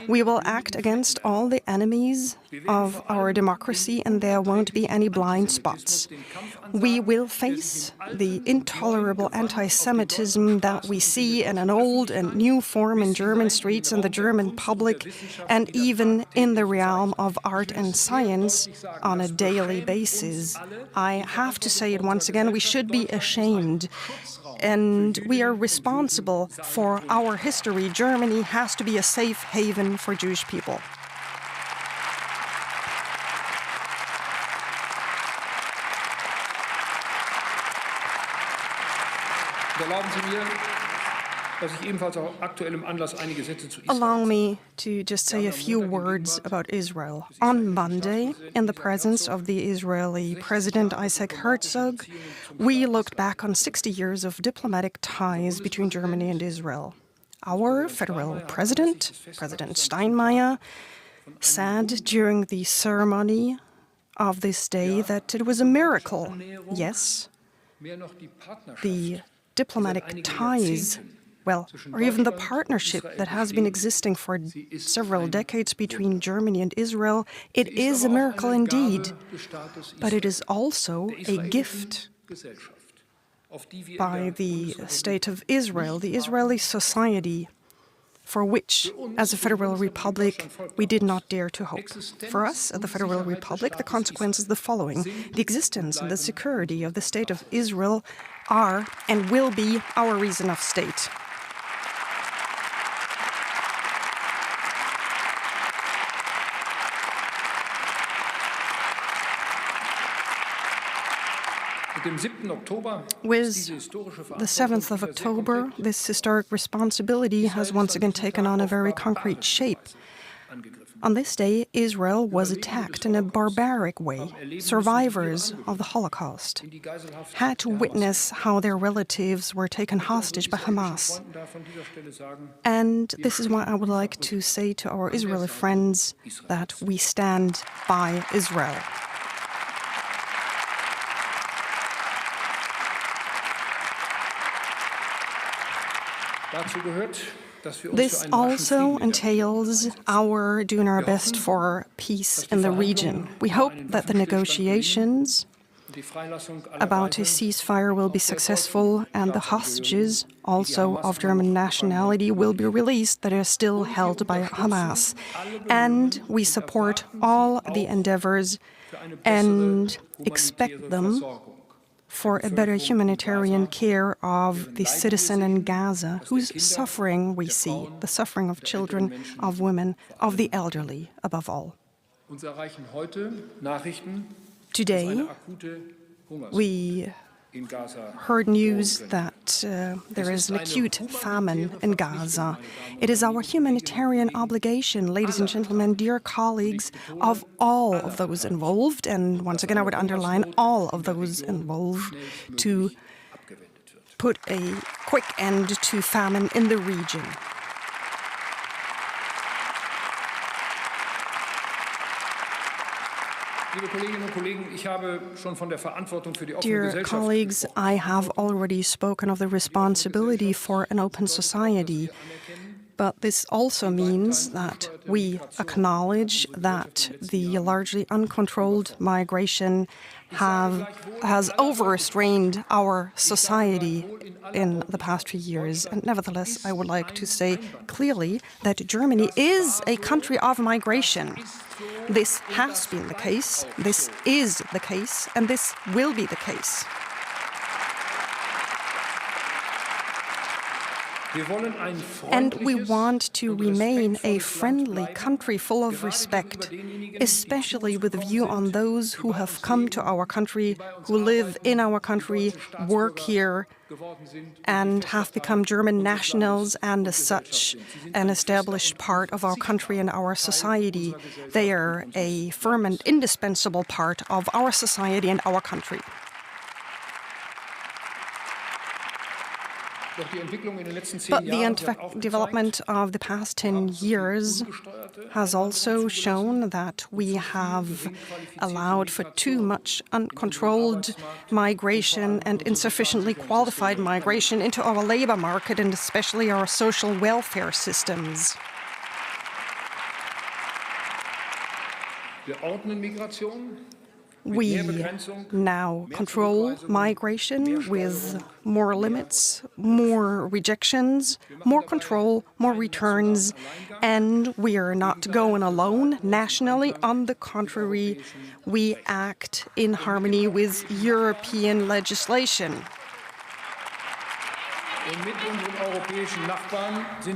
We will act against all the enemies of our democracy, and there won't be any blind spots. We will face the intolerable anti-Semitism that we see in an old and new form in German streets and the German public, and even in the realm of art and science on a daily basis. I have to say it once again, we should be ashamed. And we are responsible for our history. Germany has to be a safe haven for Jewish people. Allow me to just say a few words about Israel. On Monday, in the presence of the Israeli President Isaac Herzog, we looked back on 60 years of diplomatic ties between Germany and Israel. Our federal president, President Steinmeier, said during the ceremony of this day that it was a miracle. Yes, the diplomatic ties, well, or even the partnership that has been existing for several decades between Germany and Israel, it is a miracle indeed. But it is also a gift by the State of Israel, the Israeli society, for which, as a federal republic, we did not dare to hope. For us, at the Federal Republic, the consequence is the following. The existence and the security of the State of Israel are and will be our reason of state. With the 7th of October, this historic responsibility has once again taken on a very concrete shape. On this day, Israel was attacked in a barbaric way. Survivors of the Holocaust had to witness how their relatives were taken hostage by Hamas. And this is why I would like to say to our Israeli friends that we stand by Israel. This also entails our doing our best for peace in the region. We hope that the negotiations about a ceasefire will be successful and the hostages, also of German nationality, will be released that are still held by Hamas. And we support all the endeavors and expect them for a better humanitarian care of the citizen in Gaza, whose suffering we see, the suffering of children, of women, of the elderly, above all. Today, we heard news that there is an acute famine in Gaza. It is our humanitarian obligation, ladies and gentlemen, dear colleagues, of all of those involved, and once again I would underline all of those involved, to put a quick end to famine in the region. Dear colleagues, I have already spoken of the responsibility for an open society, but this also means that we acknowledge that the largely uncontrolled migration has overstrained our society in the past few years. And nevertheless, I would like to say clearly that Germany is a country of migration. This has been the case, this is the case, and this will be the case. And we want to remain a friendly country full of respect, especially with a view on those who have come to our country, who live in our country, work here, and have become German nationals and as such an established part of our country and our society. They are a firm and indispensable part of our society and our country. But the development of the past 10 years has also shown that we have allowed for too much uncontrolled migration and insufficiently qualified migration into our labor market and especially our social welfare systems. We now control migration with more limits, more rejections, more control, more returns, and we are not going alone nationally. On the contrary, we act in harmony with European legislation.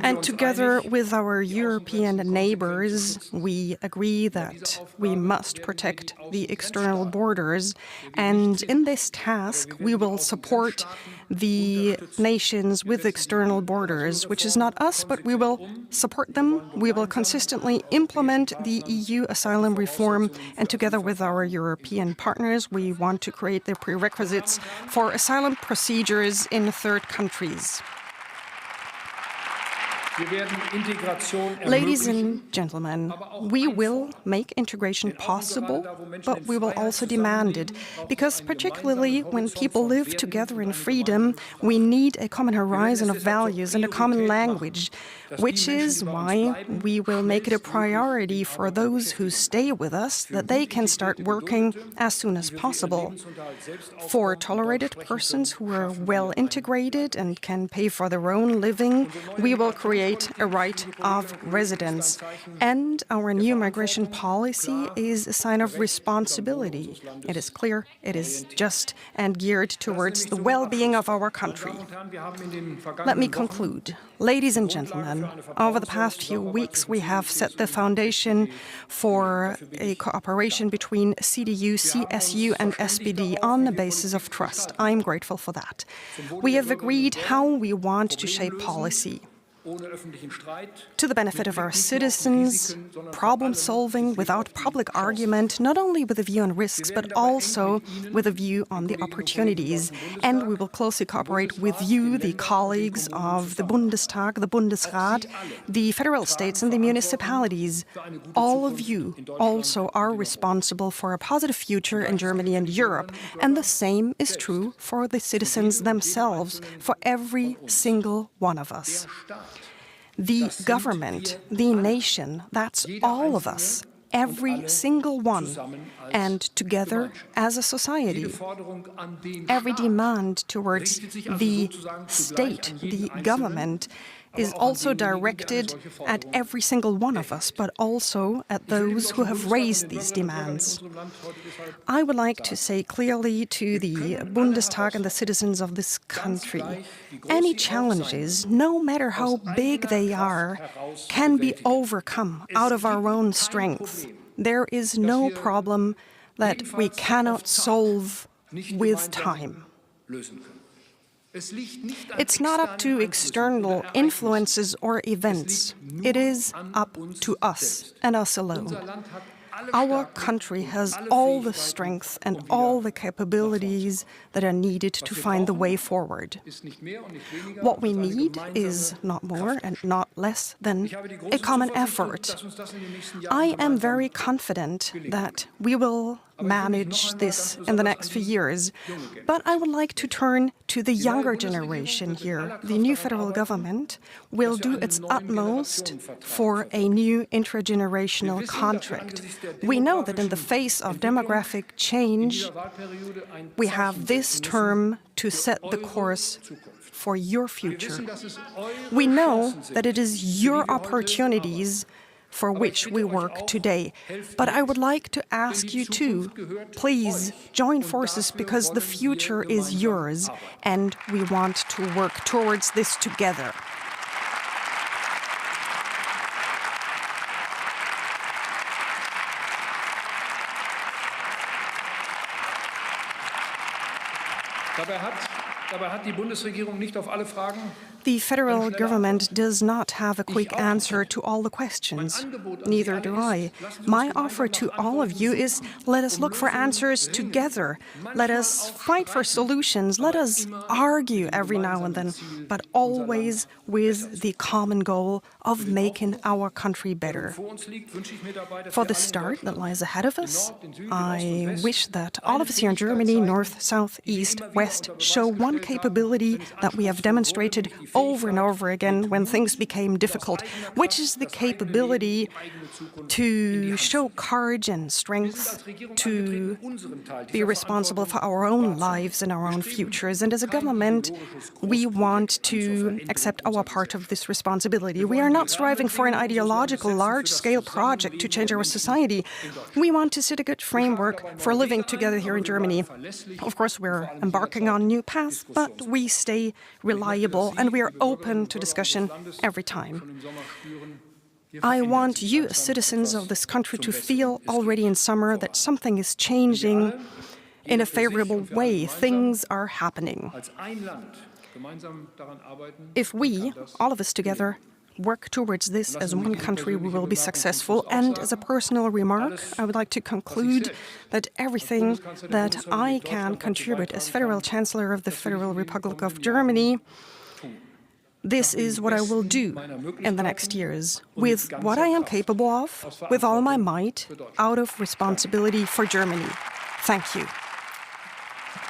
And together with our European neighbors, we agree that we must protect the external borders. And in this task, we will support the nations with external borders, which is not us, but we will support them. We will consistently implement the EU asylum reform. And together with our European partners, we want to create the prerequisites for asylum procedures in third countries. Ladies and gentlemen, we will make integration possible, but we will also demand it, because particularly when people live together in freedom, we need a common horizon of values and a common language, which is why we will make it a priority for those who stay with us that they can start working as soon as possible. For tolerated persons who are well integrated and can pay for their own living, we will create a right of residence. And our new migration policy is a sign of responsibility. It is clear, it is just, and geared towards the well-being of our country. Let me conclude. Ladies and gentlemen, over the past few weeks, we have set the foundation for a cooperation between CDU, CSU, and SPD on the basis of trust. I'm grateful for that. We have agreed how we want to shape policy to the benefit of our citizens, problem-solving without public argument, not only with a view on risks, but also with a view on the opportunities. And we will closely cooperate with you, the colleagues of the Bundestag, the Bundesrat, the federal states and the municipalities. All of you also are responsible for a positive future in Germany and Europe. And the same is true for the citizens themselves, for every single one of us. The government, the nation, that's all of us, every single one, and together as a society. Every demand towards the state, the government, is also directed at every single one of us, but also at those who have raised these demands. I would like to say clearly to the Bundestag and the citizens of this country, any challenges, no matter how big they are, can be overcome out of our own strength. There is no problem that we cannot solve with time. It's not up to external influences or events. It is up to us and us alone. Our country has all the strength and all the capabilities that are needed to find the way forward. What we need is not more and not less than a common effort. I am very confident that we will manage this in the next few years. But I would like to turn to the younger generation here. The new federal government will do its utmost for a new intergenerational contract. We know that in the face of demographic change, we have this term to set the course for your future. We know that it is your opportunities for which we work today. But I would like to ask you to, please join forces, because the future is yours and we want to work towards this together. The federal government does not have a quick answer to all the questions. Neither do I. My offer to all of you is let us look for answers together. Let us fight for solutions. Let us argue every now and then, but always with the common goal of making our country better. For the start that lies ahead of us, I wish that all of us here in Germany, north, south, east, west, show one capability that we have demonstrated over and over again when things became difficult, which is the capability to show courage and strength, to be responsible for our own lives and our own futures. And as a government, we want to accept our part of this responsibility. We are not striving for an ideological, large-scale project to change our society. We want to set a good framework for living together here in Germany. Of course, we're embarking on new paths, but we stay reliable and we are open to discussion every time. I want you, as citizens of this country, to feel already in summer that something is changing in a favorable way. Things are happening. If we, all of us together, work towards this as one country, we will be successful. And as a personal remark, I would like to conclude that everything that I can contribute as Federal Chancellor of the Federal Republic of Germany, this is what I will do in the next years, with what I am capable of, with all my might, out of responsibility for Germany. Thank you.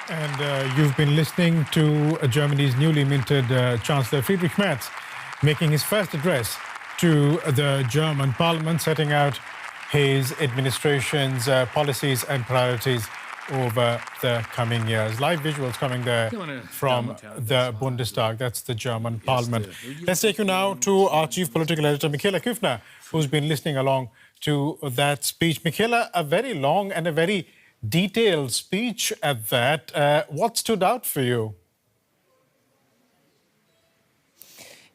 And you've been listening to Germany's newly minted Chancellor Friedrich Merz making his first address to the German parliament, setting out his administration's policies and priorities over the coming years. Live visuals coming there from the Bundestag, that's the German parliament. Let's take you now to our chief political editor, Michaela Küffner, who's been listening along to that speech. Michaela, a very long and a very detailed speech at that. What stood out for you?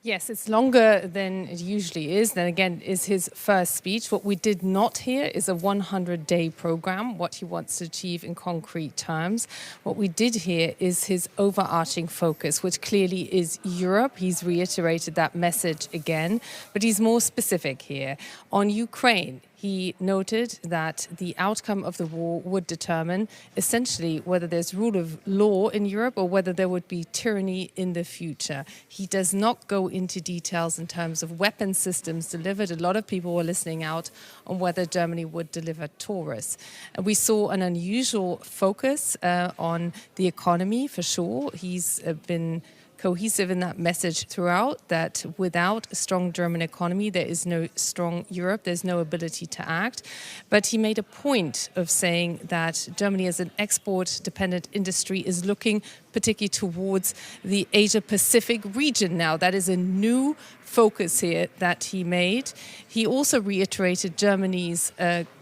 Yes, it's longer than it usually is. Then again, is his first speech. What we did not hear is a 100-day program, what he wants to achieve in concrete terms. What we did hear is his overarching focus, which clearly is Europe. He's reiterated that message again, but he's more specific here. On Ukraine, he noted that the outcome of the war would determine essentially whether there's rule of law in Europe or whether there would be tyranny in the future. He does not go into details in terms of weapon systems delivered. A lot of people were listening out on whether Germany would deliver Taurus. We saw an unusual focus on the economy, for sure. He's been cohesive in that message throughout, that without a strong German economy, there is no strong Europe, there's no ability to act. But he made a point of saying that Germany as an export-dependent industry is looking particularly towards the Asia-Pacific region now. That is a new focus here that he made. He also reiterated Germany's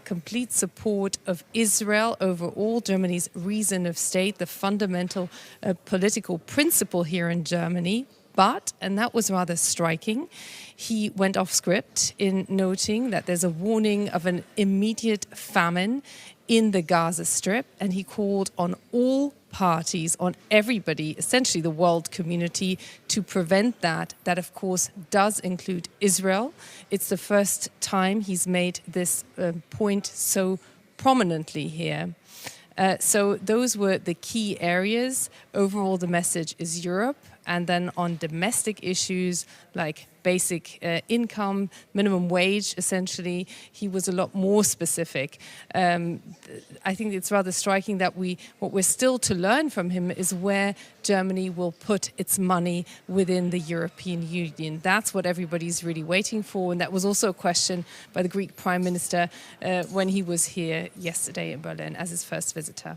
complete support of Israel overall, Germany's reason of state, the fundamental political principle here in Germany. But, and that was rather striking, he went off script in noting that there's a warning of an immediate famine in the Gaza Strip, and he called on all parties, on everybody, essentially the world community, to prevent that. That, of course, does include Israel. It's the first time he's made this point so prominently here. So those were the key areas. Overall, the message is Europe. And then on domestic issues like basic income, minimum wage, essentially, he was a lot more specific. I think it's rather striking that what we're still to learn from him is where Germany will put its money within the European Union. That's what everybody's really waiting for. And that was also a question by the Greek Prime Minister when he was here yesterday in Berlin as his first visitor.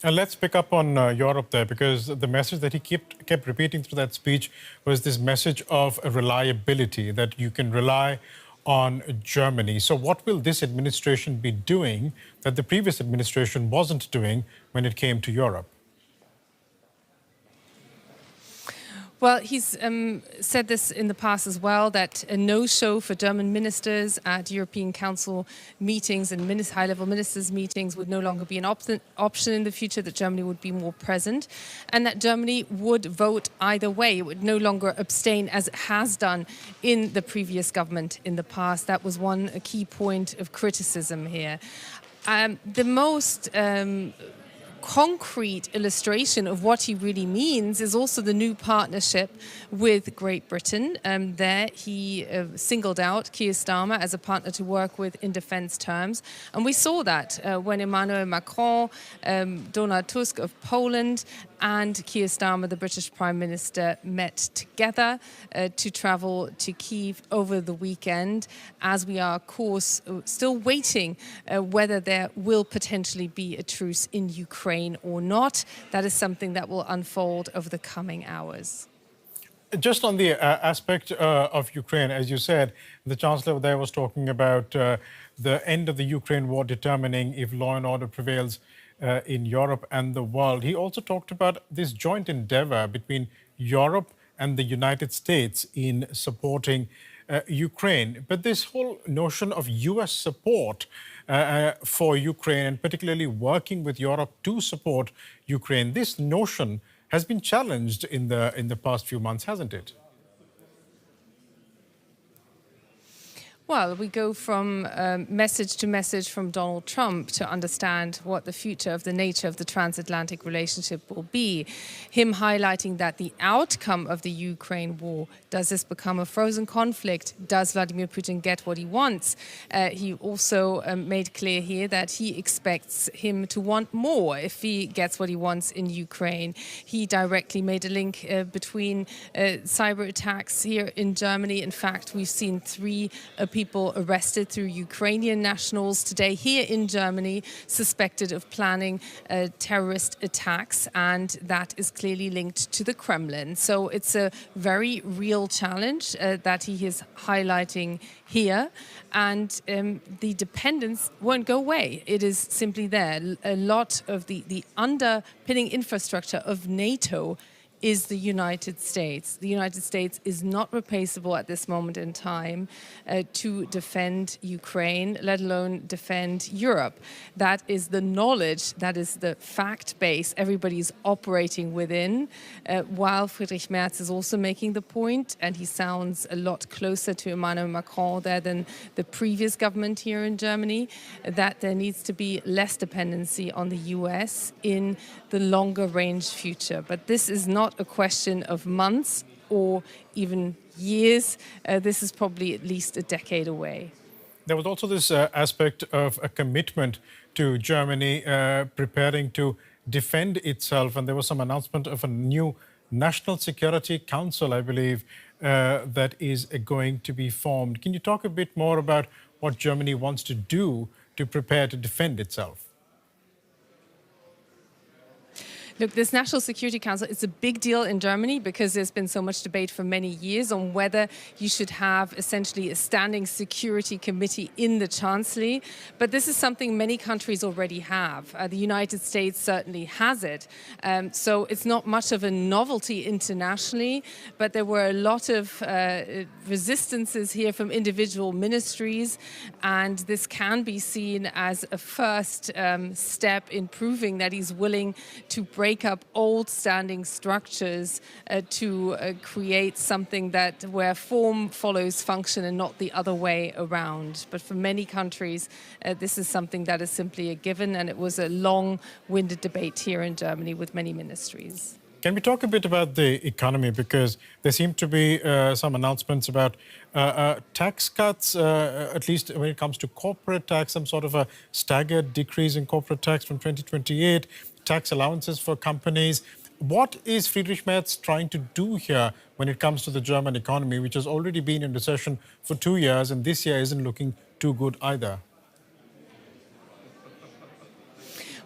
And let's pick up on Europe there, because the message that he kept repeating through that speech was this message of reliability, that you can rely on Germany. So what will this administration be doing that the previous administration wasn't doing when it came to Europe? Well, he's said this in the past as well, that a no-show for German ministers at European Council meetings and high-level ministers' meetings would no longer be an option in the future, that Germany would be more present, and that Germany would vote either way. It would no longer abstain as it has done in the previous government in the past. That was one key point of criticism here. The most concrete illustration of what he really means is also the new partnership with Great Britain. There he singled out Keir Starmer as a partner to work with in defence terms. And we saw that when Emmanuel Macron, Donald Tusk of Poland and Keir Starmer, the British Prime Minister, met together to travel to Kyiv over the weekend, as we are, of course, still waiting whether there will potentially be a truce in Ukraine or not. That is something that will unfold over the coming hours. Just on the aspect of Ukraine, as you said, the Chancellor there was talking about the end of the Ukraine war determining if law and order prevails in Europe and the world. He also talked about this joint endeavor between Europe and the United States in supporting Ukraine. But this whole notion of US support for Ukraine, and particularly working with Europe to support Ukraine, this notion has been challenged in the past few months, hasn't it? Well, we go from message to message from Donald Trump to understand what the future of the nature of the transatlantic relationship will be. Him highlighting that the outcome of the Ukraine war, does this become a frozen conflict? Does Vladimir Putin get what he wants? He also made clear here that he expects him to want more if he gets what he wants in Ukraine. He directly made a link between cyber attacks here in Germany. In fact, we've seen 3 people arrested through Ukrainian nationals today here in Germany, suspected of planning terrorist attacks, and that is clearly linked to the Kremlin. So it's a very real challenge that he is highlighting here, and the dependence won't go away. It is simply there. A lot of the underpinning infrastructure of NATO is the United States. The United States is not replaceable at this moment in time to defend Ukraine, let alone defend Europe. That is the knowledge, that is the fact base everybody's operating within, while Friedrich Merz is also making the point, and he sounds a lot closer to Emmanuel Macron there than the previous government here in Germany, that there needs to be less dependency on the US in the longer range future. But this is not a question of months or even years. This is probably at least a decade away. There was also this aspect of a commitment to Germany preparing to defend itself, and there was some announcement of a new National Security Council, I believe, that is going to be formed. Can you talk a bit more about what Germany wants to do to prepare to defend itself? Look, this National Security Council is a big deal in Germany because there's been so much debate for many years on whether you should have essentially a standing security committee in the Chancellery. But this is something many countries already have. The United States certainly has it. So it's not much of a novelty internationally, but there were a lot of resistances here from individual ministries, and this can be seen as a first step in proving that he's willing to break up old standing structures to create something that where form follows function and not the other way around. But for many countries, this is something that is simply a given, and it was a long-winded debate here in Germany with many ministries. Can we talk a bit about the economy? Because there seem to be some announcements about tax cuts, at least when it comes to corporate tax, some sort of a staggered decrease in corporate tax from 2028, tax allowances for companies. What is Friedrich Merz trying to do here when it comes to the German economy, which has already been in recession for 2 years, and this year isn't looking too good either?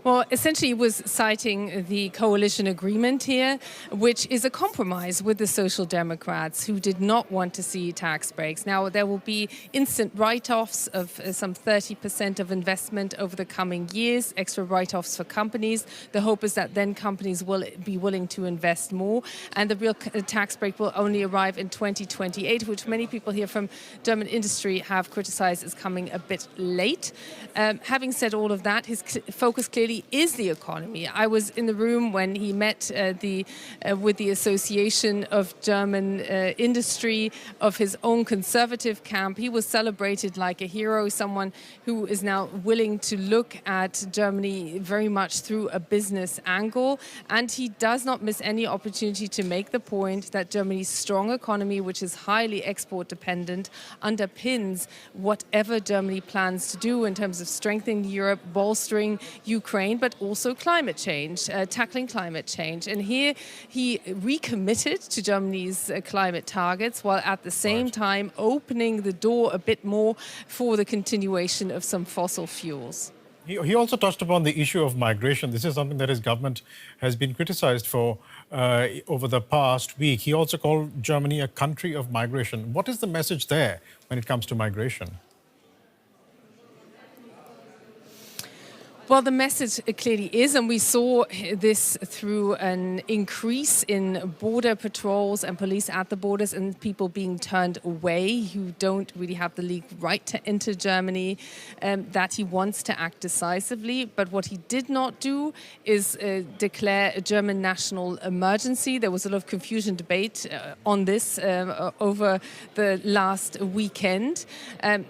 Well, essentially, he was citing the coalition agreement here, which is a compromise with the Social Democrats, who did not want to see tax breaks. Now, there will be instant write-offs of some 30% of investment over the coming years, extra write-offs for companies. The hope is that then companies will be willing to invest more, and the real tax break will only arrive in 2028, which many people here from German industry have criticized as coming a bit late. Having said all of that, his focus clearly is the economy. I was in the room when he met with the Association of German Industry of his own conservative camp. He was celebrated like a hero, someone who is now willing to look at Germany very much through a business angle. And he does not miss any opportunity to make the point that Germany's strong economy, which is highly export dependent, underpins whatever Germany plans to do in terms of strengthening Europe, bolstering Ukraine, but also climate change, tackling climate change. And here he recommitted to Germany's climate targets, while at the same time opening the door a bit more for the continuation of some fossil fuels. He also touched upon the issue of migration. This is something that his government has been criticized for over the past week. He also called Germany a country of migration. What is the message there when it comes to migration? Well, the message clearly is, and we saw this through an increase in border patrols and police at the borders and people being turned away who don't really have the legal right to enter Germany, that he wants to act decisively. But what he did not do is declare a German national emergency. There was a lot of confusion, debate on this over the last weekend.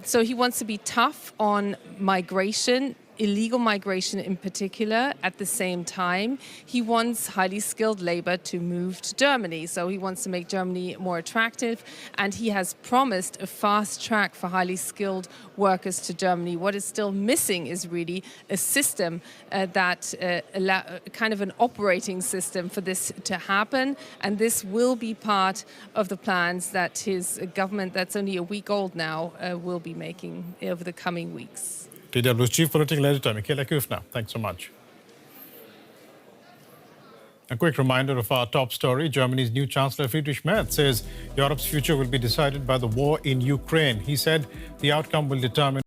So he wants to be tough on migration, illegal migration in particular. At the same time, he wants highly skilled labor to move to Germany. So he wants to make Germany more attractive, and he has promised a fast track for highly skilled workers to Germany. What is still missing is really a system kind of an operating system for this to happen, and this will be part of the plans that his government, that's only a week old now, will be making over the coming weeks. DW's Chief Political Editor, Michaela Kufner, thanks so much. A quick reminder of our top story. Germany's new Chancellor Friedrich Merz says Europe's future will be decided by the war in Ukraine. He said the outcome will determine